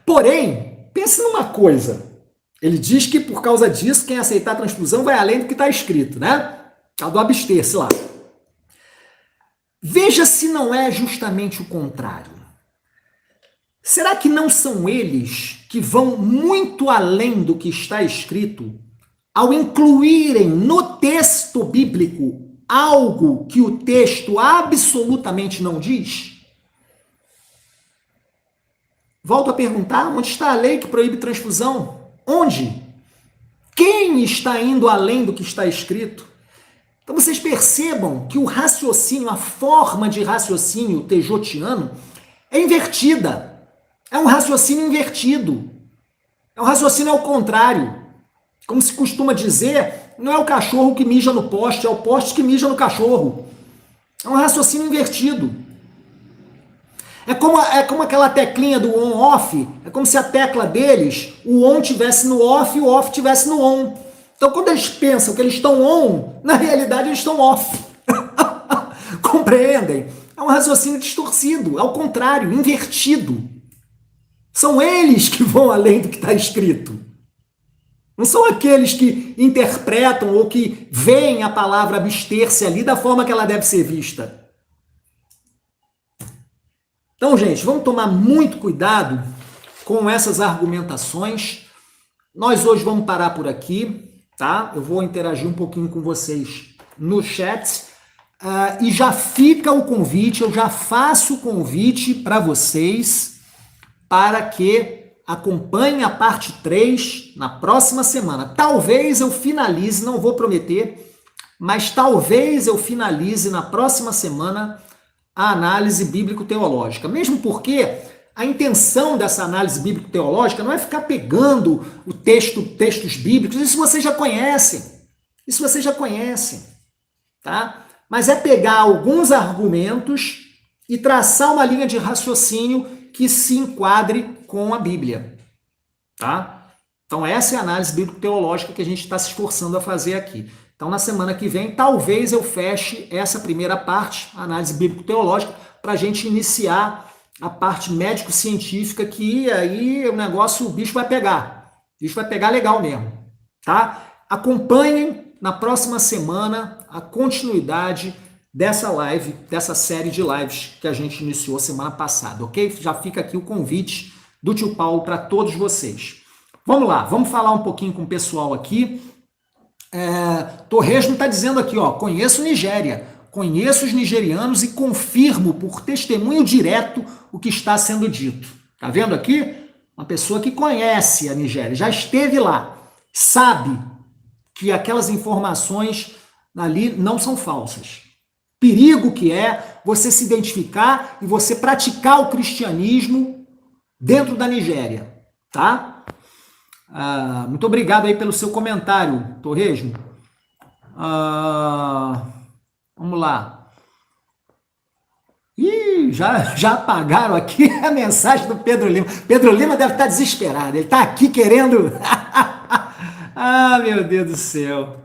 Porém, pense numa coisa. Ele diz que por causa disso, quem aceitar a transfusão vai além do que está escrito, né? Tá do abster-se lá. Veja se não é justamente o contrário. Será que não são eles que vão muito além do que está escrito ao incluírem no texto bíblico algo que o texto absolutamente não diz? Volto a perguntar, onde está a lei que proíbe transfusão? Onde? Quem está indo além do que está escrito? Então vocês percebam que o raciocínio, a forma de raciocínio tejotiano é invertida. É um raciocínio invertido. É um raciocínio ao contrário. Como se costuma dizer, não é o cachorro que mija no poste, é o poste que mija no cachorro. É um raciocínio invertido. É como aquela teclinha do on-off, é como se a tecla deles, o on tivesse no off e o off tivesse no on. Então, quando eles pensam que eles estão on, na realidade eles estão off. Compreendem? É um raciocínio distorcido, ao contrário, invertido. São eles que vão além do que está escrito. Não são aqueles que interpretam ou que veem a palavra abster-se ali da forma que ela deve ser vista. Então, gente, vamos tomar muito cuidado com essas argumentações. Nós hoje vamos parar por aqui. Tá? Eu vou interagir um pouquinho com vocês no chat e já fica o convite, eu já faço o convite para vocês para que acompanhem a parte 3 na próxima semana. Talvez eu finalize, não vou prometer, mas talvez eu finalize na próxima semana a análise bíblico-teológica, mesmo porque a intenção dessa análise bíblico-teológica não é ficar pegando textos bíblicos, isso vocês já conhecem, tá? Mas é pegar alguns argumentos e traçar uma linha de raciocínio que se enquadre com a Bíblia, tá? Então essa é a análise bíblico-teológica que a gente está se esforçando a fazer aqui. Então na semana que vem, talvez eu feche essa primeira parte, a análise bíblico-teológica, para a gente iniciar a parte médico-científica, que aí o negócio, o bicho vai pegar. O bicho vai pegar legal mesmo, tá? Acompanhem na próxima semana a continuidade dessa live, dessa série de lives que a gente iniciou semana passada, ok? Já fica aqui o convite do tio Paulo para todos vocês. Vamos lá, vamos falar um pouquinho com o pessoal aqui. Torresmo está dizendo aqui, ó, conheço Nigéria. conheço os nigerianos e confirmo por testemunho direto o que está sendo dito. Tá vendo aqui? Uma pessoa que conhece a Nigéria, já esteve lá, sabe que aquelas informações ali não são falsas. Perigo que é você se identificar e você praticar o cristianismo dentro da Nigéria, tá? Muito obrigado aí pelo seu comentário, Torresmo. Vamos lá. Ih, já apagaram aqui a mensagem do Pedro Lima. Pedro Lima deve estar desesperado. Ele está aqui querendo... meu Deus do céu.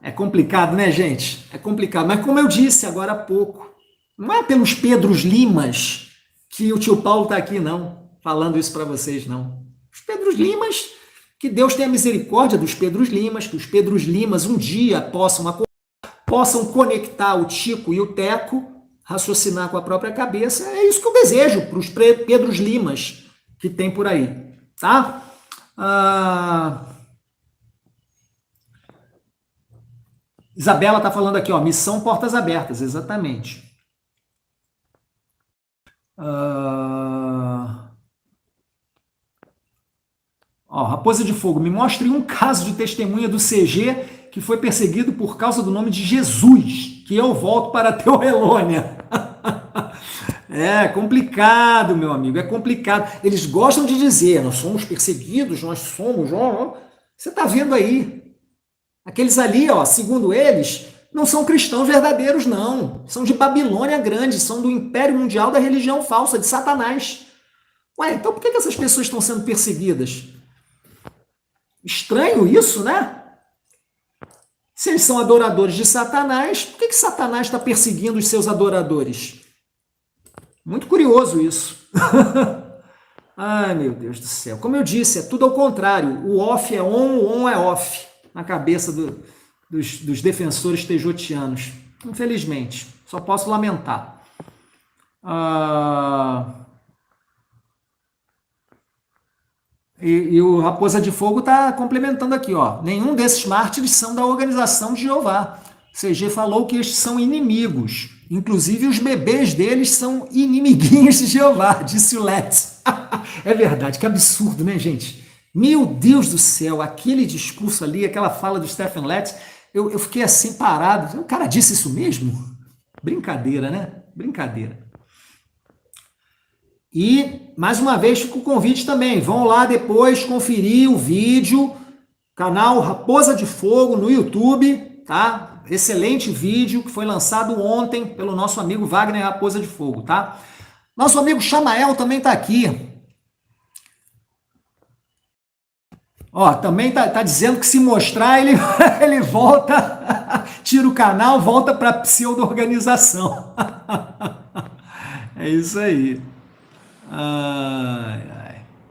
É complicado, né, gente? É complicado. Mas como eu disse agora há pouco, não é pelos Pedros Limas que o tio Paulo está aqui, não. Falando isso para vocês, não. Os Pedros Limas, que Deus tenha misericórdia dos Pedros Limas, que os Pedros Limas um dia possam conectar o Tico e o Teco, raciocinar com a própria cabeça. É isso que eu desejo para os Pedros Limas que tem por aí, tá? Isabela está falando aqui, ó, missão Portas Abertas, exatamente. Raposa de Fogo, me mostre um caso de testemunha do CG que foi perseguido por causa do nome de Jesus, que eu volto para a Teoelônia. É complicado, meu amigo, é complicado. Eles gostam de dizer, nós somos perseguidos, nós somos... Você está vendo aí. Aqueles ali, ó, segundo eles, não são cristãos verdadeiros, não. São de Babilônia Grande, são do Império Mundial da religião falsa, de Satanás. Ué, então por que essas pessoas estão sendo perseguidas? Estranho isso, né? Se eles são adoradores de Satanás, por que Satanás está perseguindo os seus adoradores? Muito curioso isso. Ai, meu Deus do céu. Como eu disse, é tudo ao contrário. O off é on, o on é off. Na cabeça dos defensores tejotianos. Infelizmente. Só posso lamentar. E o Raposa de Fogo está complementando aqui, ó. Nenhum desses mártires são da organização de Jeová. CG falou que estes são inimigos. Inclusive, os bebês deles são inimiguinhos de Jeová, disse o Let's. É verdade, que absurdo, né, gente? Meu Deus do céu, aquele discurso ali, aquela fala do Stephen Letts, eu fiquei assim parado. O cara disse isso mesmo? Brincadeira, né? Brincadeira. E, mais uma vez, fica o convite também. Vão lá depois conferir o vídeo, canal Raposa de Fogo no YouTube, tá? Excelente vídeo que foi lançado ontem pelo nosso amigo Wagner Raposa de Fogo, tá? Nosso amigo Chamael também tá aqui. Ó, também tá dizendo que se mostrar, ele volta, tira o canal, volta para a pseudo-organização. É isso aí.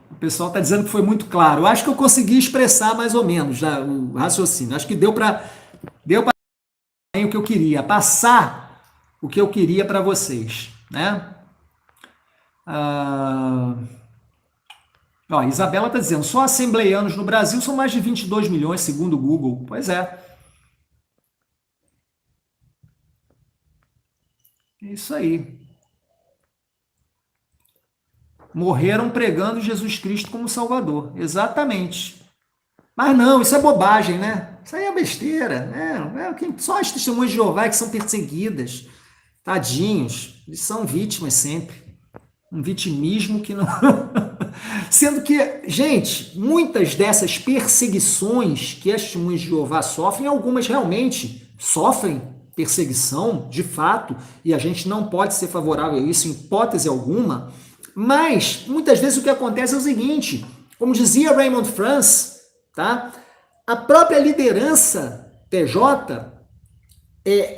O pessoal está dizendo que foi muito claro. Eu acho que eu consegui expressar mais ou menos o raciocínio. Acho que deu para o que eu queria, passar o que eu queria para vocês, né? Ó, Isabela está dizendo, só assembleianos no Brasil são mais de 22 milhões, segundo o Google. Pois é. É isso aí. Morreram pregando Jesus Cristo como Salvador. Exatamente. Mas não, isso é bobagem, né? Isso aí é besteira. Só as testemunhas de Jeová que são perseguidas. Tadinhos. Eles são vítimas sempre. Um vitimismo que não... Sendo que, gente, muitas dessas perseguições que as testemunhas de Jeová sofrem, algumas realmente sofrem perseguição, de fato, e a gente não pode ser favorável a isso em hipótese alguma, mas muitas vezes o que acontece é o seguinte, como dizia Raymond France, tá? A própria liderança TJ,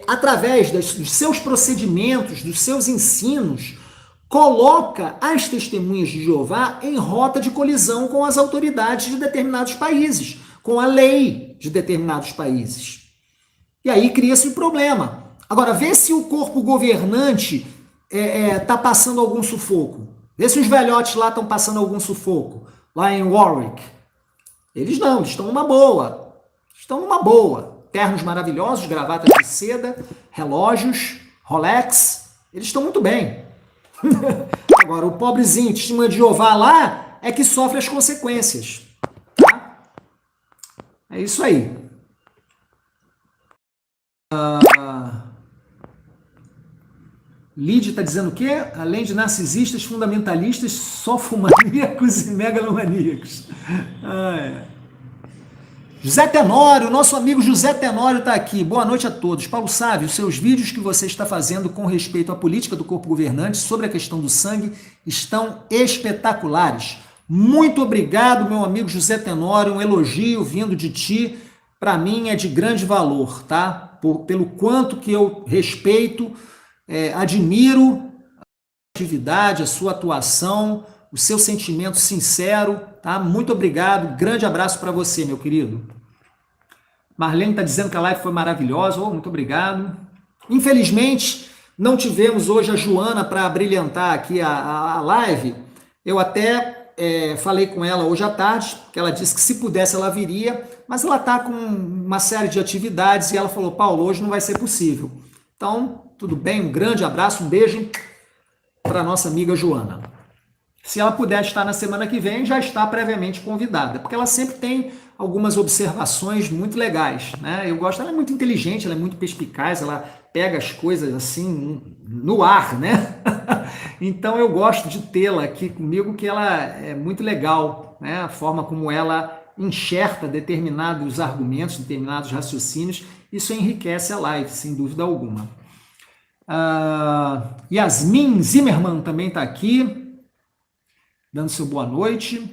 através dos seus procedimentos, dos seus ensinos, coloca as testemunhas de Jeová em rota de colisão com as autoridades de determinados países, com a lei de determinados países. E aí cria-se um problema. Agora, vê se o corpo governante está passando algum sufoco. Vê se os velhotes lá estão passando algum sufoco, lá em Warwick. Eles não, eles estão numa boa. Estão numa boa. ternos maravilhosos, gravatas de seda, relógios, Rolex, eles estão muito bem. Agora, o pobrezinho, testemunha de Jeová lá, é que sofre as consequências. Tá? É isso aí. Lídia está dizendo o quê? Além de narcisistas, fundamentalistas, sofomaníacos e megalomaníacos. José Tenório, nosso amigo José Tenório está aqui. Boa noite a todos. Paulo Sávio, seus vídeos que você está fazendo com respeito à política do corpo governante sobre a questão do sangue estão espetaculares. Muito obrigado, meu amigo José Tenório. Um elogio vindo de ti, para mim é de grande valor, tá? Pelo quanto que eu respeito, admiro a atividade, a sua atuação, o seu sentimento sincero, tá? Muito obrigado, grande abraço para você, meu querido. Marlene está dizendo que a live foi maravilhosa, muito obrigado. Infelizmente, não tivemos hoje a Joana para brilhantar aqui a live. Eu até falei com ela hoje à tarde, que ela disse que se pudesse ela viria, mas ela está com uma série de atividades e ela falou, Paulo, hoje não vai ser possível. Então, tudo bem, um grande abraço, um beijo para a nossa amiga Joana. Se ela puder estar na semana que vem, já está previamente convidada, porque ela sempre tem algumas observações muito legais, né? Eu gosto, ela é muito inteligente, ela é muito perspicaz, ela pega as coisas assim no ar, né? Então eu gosto de tê-la aqui comigo, que ela é muito legal, né? A forma como ela enxerta determinados argumentos, determinados raciocínios, isso enriquece a live, sem dúvida alguma. Yasmin Zimmermann também está aqui, dando seu boa noite.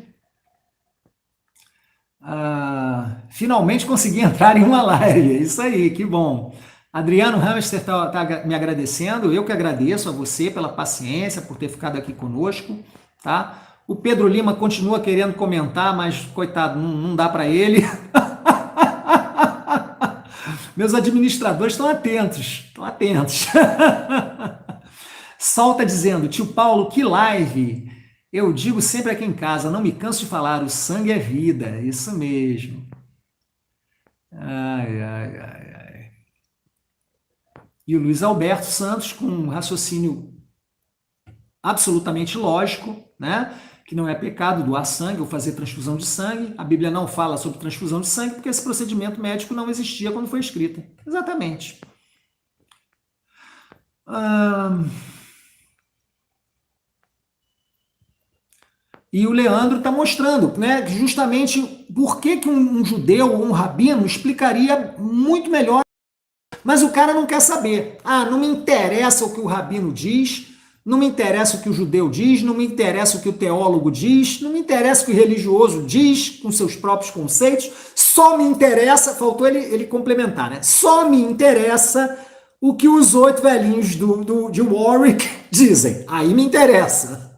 Finalmente consegui entrar em uma live, isso aí, que bom. Adriano Hamster está me agradecendo, eu que agradeço a você pela paciência, por ter ficado aqui conosco, tá? O Pedro Lima continua querendo comentar, mas, coitado, não dá para ele. Meus administradores estão atentos, Sol está dizendo, tio Paulo, que live! Eu digo sempre aqui em casa, não me canso de falar, o sangue é vida, isso mesmo. Ai. E o Luiz Alberto Santos, com um raciocínio absolutamente lógico, né? Que não é pecado doar sangue ou fazer transfusão de sangue. A Bíblia não fala sobre transfusão de sangue porque esse procedimento médico não existia quando foi escrito. Exatamente. E o Leandro está mostrando, né, justamente por que um judeu ou um rabino explicaria muito melhor, mas o cara não quer saber. Não me interessa o que o rabino diz, não me interessa o que o judeu diz, não me interessa o que o teólogo diz, não me interessa o que o religioso diz com seus próprios conceitos, só me interessa, faltou ele complementar, né? Só me interessa o que os 8 velhinhos de Warwick dizem. Aí me interessa.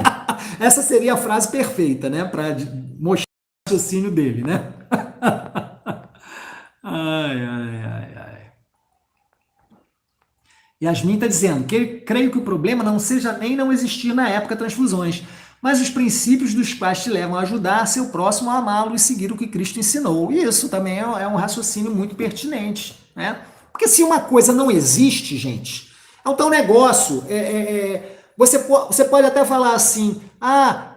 Essa seria a frase perfeita, né? Para mostrar o raciocínio dele, né? Ai. Yasmin está dizendo que creio que o problema não seja nem não existir na época transfusões, mas os princípios dos quais te levam a ajudar seu próximo a amá-lo e seguir o que Cristo ensinou. E isso também é um raciocínio muito pertinente, né? Porque se uma coisa não existe, gente, é um tal negócio. Você pode até falar assim,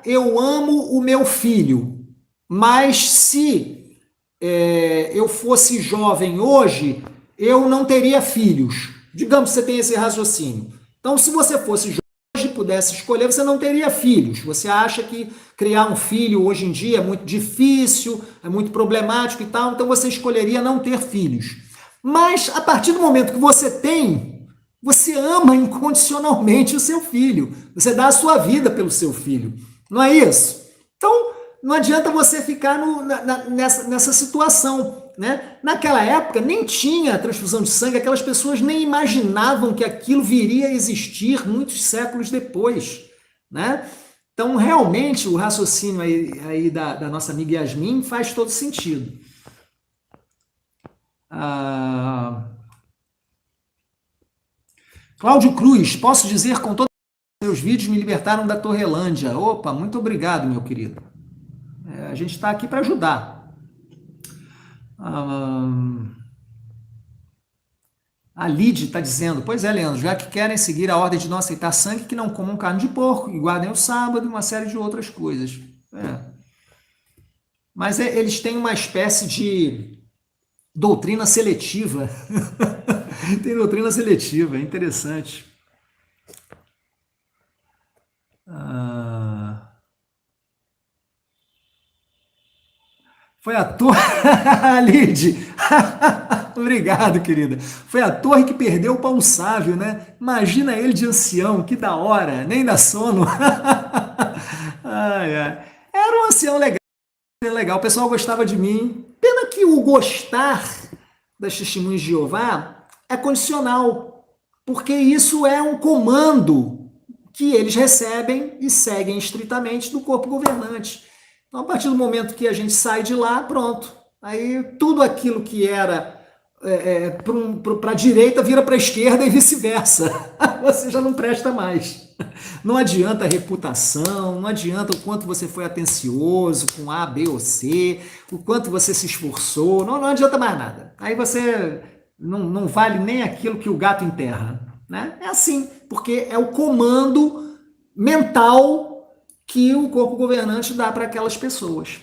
eu amo o meu filho, mas se eu fosse jovem hoje, eu não teria filhos. Digamos que você tem esse raciocínio. Então, se você fosse jovem e pudesse escolher, você não teria filhos. Você acha que criar um filho hoje em dia é muito difícil, é muito problemático e tal, então você escolheria não ter filhos. Mas, a partir do momento que você tem, você ama incondicionalmente o seu filho. Você dá a sua vida pelo seu filho. Não é isso? Então, não adianta você ficar nessa situação, né? Naquela época, nem tinha transfusão de sangue, aquelas pessoas nem imaginavam que aquilo viria a existir muitos séculos depois, né? Então, realmente, o raciocínio aí da nossa amiga Yasmin faz todo sentido. Cláudio Cruz, posso dizer com todos os meus vídeos me libertaram da Torrelândia. Opa, muito obrigado, meu querido. A gente está aqui para ajudar. A Lid está dizendo, pois é, Leandro, já que querem seguir a ordem de não aceitar sangue, que não comam carne de porco, e guardem o sábado e uma série de outras coisas. Mas eles têm uma espécie de doutrina seletiva. Tem doutrina seletiva, é interessante. Foi a torre. Lid! Obrigado, querida. Foi a torre que perdeu o Paulo Sávio, né? Imagina ele de ancião, que da hora, nem dá sono. Ai, ai. Era um ancião legal, legal, o pessoal gostava de mim. Pena que o gostar das testemunhas de Jeová é condicional, porque isso é um comando que eles recebem e seguem estritamente do corpo governante. Então, a partir do momento que a gente sai de lá, pronto. Aí tudo aquilo que era para a direita vira para a esquerda e vice-versa. Você já não presta mais. Não adianta a reputação, não adianta o quanto você foi atencioso com A, B ou C, o quanto você se esforçou, não adianta mais nada. Aí você não vale nem aquilo que o gato enterra. Né? É assim, porque é o comando mental que o corpo governante dá para aquelas pessoas.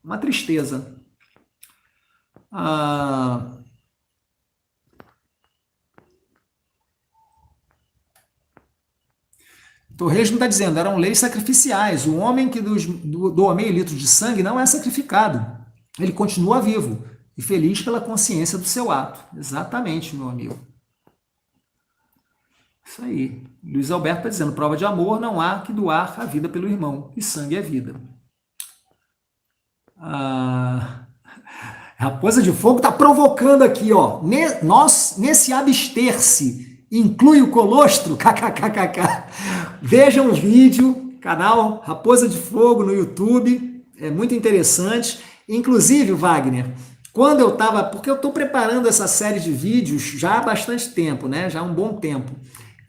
Uma tristeza. Torresmo está dizendo, eram leis sacrificiais. O homem que doa meio litro de sangue não é sacrificado. Ele continua vivo e feliz pela consciência do seu ato. Exatamente, meu amigo. Isso aí. Luiz Alberto está dizendo, prova de amor, não há que doar a vida pelo irmão. E sangue é vida. Raposa de Fogo está provocando aqui, ó. Nesse abster-se, inclui o colostro? KKKKK. Vejam o vídeo, canal Raposa de Fogo no YouTube. É muito interessante. Inclusive, Wagner, quando eu estava... Porque eu estou preparando essa série de vídeos já há bastante tempo, né? Já há um bom tempo.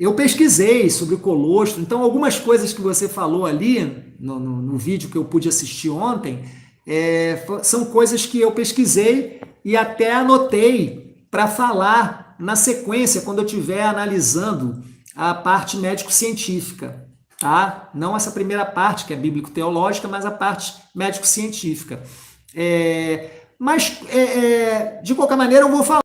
Eu pesquisei sobre o colostro, então algumas coisas que você falou ali no vídeo que eu pude assistir ontem são coisas que eu pesquisei e até anotei para falar na sequência quando eu estiver analisando a parte médico-científica, tá? Não essa primeira parte que é bíblico-teológica, mas a parte médico-científica. Mas de qualquer maneira eu vou falar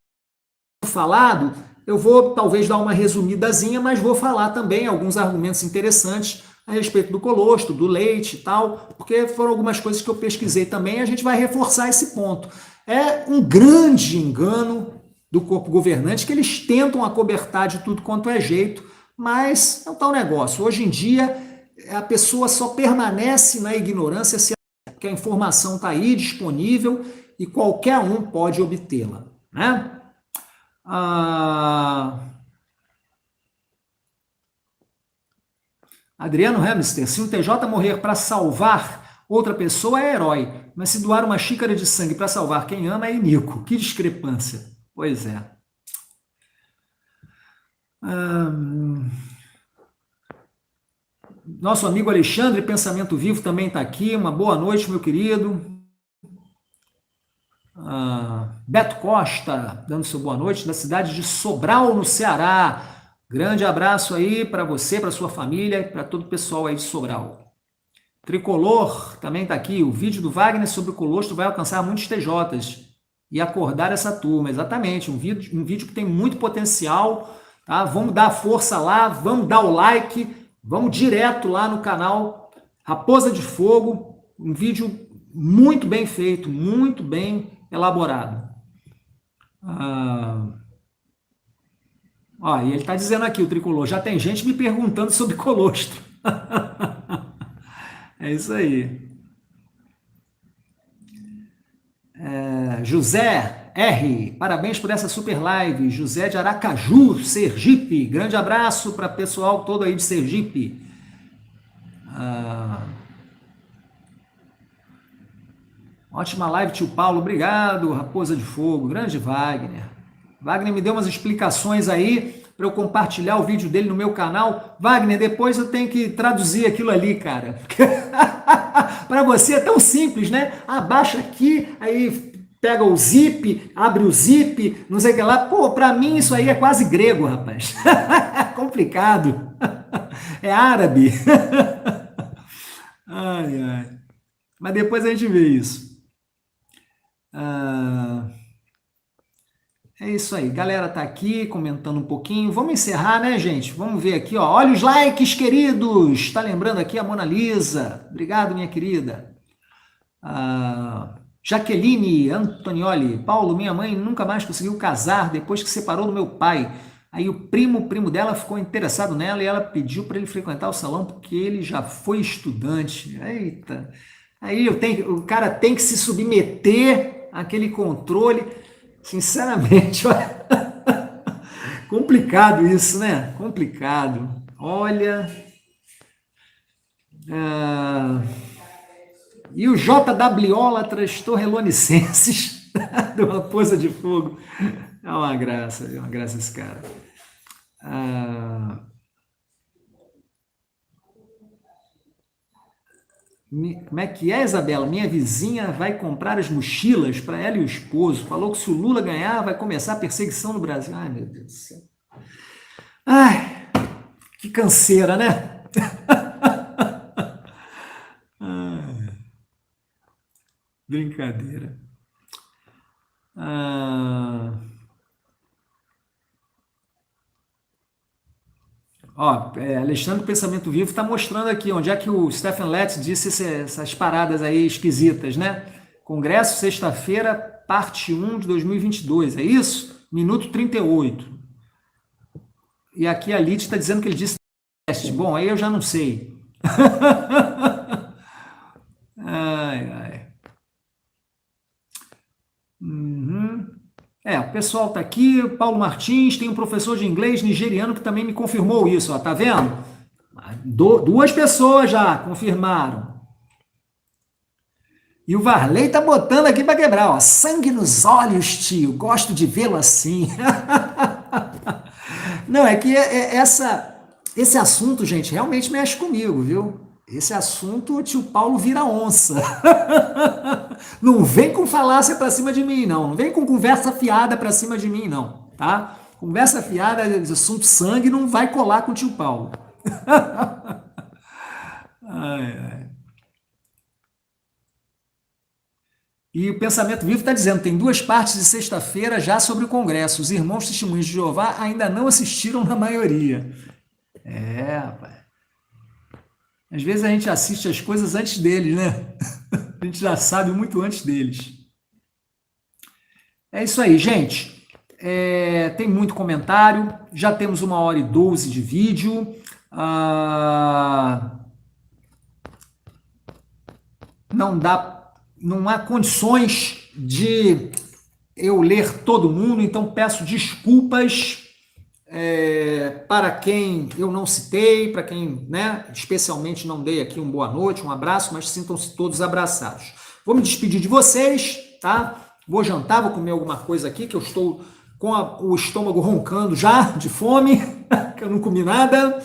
falado. Eu vou talvez dar uma resumidazinha, mas vou falar também alguns argumentos interessantes a respeito do colostro, do leite e tal, porque foram algumas coisas que eu pesquisei também e a gente vai reforçar esse ponto. É um grande engano do corpo governante que eles tentam acobertar de tudo quanto é jeito, mas é um tal negócio. Hoje em dia, a pessoa só permanece na ignorância se a informação está aí disponível e qualquer um pode obtê-la, né? Adriano Hamster, se um TJ morrer para salvar outra pessoa é herói, mas se doar uma xícara de sangue para salvar quem ama é iníquo. Que discrepância. Pois é. Nosso amigo Alexandre, Pensamento Vivo, também está aqui. Uma boa noite, meu querido. Beto Costa, dando seu boa noite, da cidade de Sobral, no Ceará. Grande abraço aí para você, para sua família, para todo o pessoal aí de Sobral. Tricolor também está aqui. O vídeo do Wagner sobre o colostro vai alcançar muitos TJs e acordar essa turma. Exatamente, um vídeo que tem muito potencial. Tá? Vamos dar força lá, vamos dar o like, vamos direto lá no canal Raposa de Fogo. Um vídeo muito bem feito, muito bem elaborado. E ele está dizendo aqui, o Tricolor, já tem gente me perguntando sobre colostro. É isso aí. José R, parabéns por essa super live. José de Aracaju, Sergipe. Grande abraço para o pessoal todo aí de Sergipe. Ótima live, tio Paulo. Obrigado, Raposa de Fogo. Grande Wagner. Wagner me deu umas explicações aí para eu compartilhar o vídeo dele no meu canal. Wagner, depois eu tenho que traduzir aquilo ali, cara. Para você é tão simples, né? Abaixa aqui, aí pega o zip, abre o zip, não sei o que lá. Pô, para mim isso aí é quase grego, rapaz. Complicado. É árabe. Ai, ai. Mas depois a gente vê isso. Ah, é isso aí. Galera tá aqui comentando um pouquinho. Vamos encerrar, né, gente? Vamos ver aqui, ó. Olha os likes, queridos. Tá lembrando aqui a Mona Lisa. Obrigado, minha querida. Jaqueline Antonioli. Paulo, minha mãe nunca mais conseguiu casar depois que separou do meu pai. Aí o primo dela ficou interessado nela e ela pediu para ele frequentar o salão porque ele já foi estudante. Eita. Aí o cara tem que se submeter àquele controle. Sinceramente, olha, complicado isso, né? Complicado. Olha. E os JWólatras torrelonicenses de uma Raposa de Fogo. É uma graça esse cara. Como é que é, Isabela? Minha vizinha vai comprar as mochilas para ela e o esposo. Falou que se o Lula ganhar, vai começar a perseguição no Brasil. Ai, meu Deus do céu. Ai, que canseira, né? Brincadeira. Alexandre do Pensamento Vivo está mostrando aqui onde é que o Stephen Letts disse essas paradas aí esquisitas, né? Congresso, sexta-feira, parte 1 de 2022, é isso? Minuto 38. E aqui a Lid está dizendo que ele disse teste. Bom, aí eu já não sei. Ai, ai. O pessoal está aqui, Paulo Martins, tem um professor de inglês nigeriano que também me confirmou isso, ó, tá vendo? Duas pessoas já confirmaram. E o Varley tá botando aqui para quebrar, ó, sangue nos olhos, tio, gosto de vê-lo assim. Não, é que esse assunto, gente, realmente mexe comigo, viu? Esse assunto, o tio Paulo vira onça. Não vem com falácia pra cima de mim, não. Não vem com conversa fiada pra cima de mim, não. Tá? Conversa fiada, assunto sangue, não vai colar com o tio Paulo. Ai, ai. E o Pensamento Vivo está dizendo, tem duas partes de sexta-feira já sobre o Congresso. Os irmãos testemunhos de Jeová ainda não assistiram na maioria. Rapaz. Às vezes a gente assiste as coisas antes deles, né? A gente já sabe muito antes deles. É isso aí, gente. Tem muito comentário. Já temos 1h12 de vídeo. Não há condições de eu ler todo mundo, então peço desculpas para quem eu não citei, para quem, né, especialmente não dei aqui um boa noite, um abraço, mas sintam-se todos abraçados. Vou me despedir de vocês, tá? Vou jantar, vou comer alguma coisa aqui, que eu estou com o estômago roncando já, de fome, que eu não comi nada.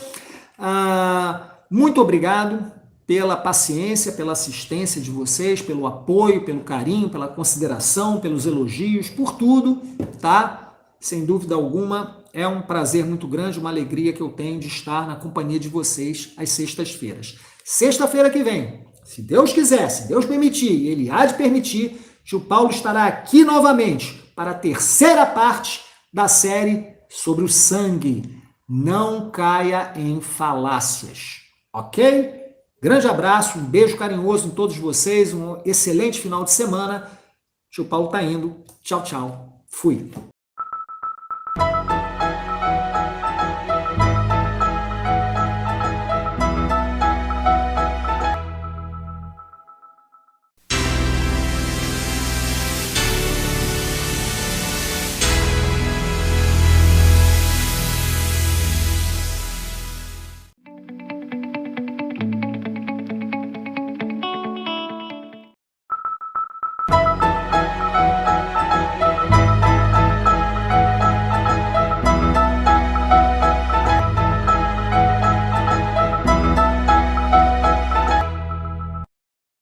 Muito obrigado pela paciência, pela assistência de vocês, pelo apoio, pelo carinho, pela consideração, pelos elogios, por tudo, tá? Sem dúvida alguma, é um prazer muito grande, uma alegria que eu tenho de estar na companhia de vocês às sextas-feiras. Sexta-feira que vem, se Deus quiser, se Deus permitir, Ele há de permitir, tio Paulo estará aqui novamente para a terceira parte da série sobre o sangue. Não caia em falácias, ok? Grande abraço, um beijo carinhoso em todos vocês, um excelente final de semana. Tio Paulo tá indo. Tchau, tchau. Fui.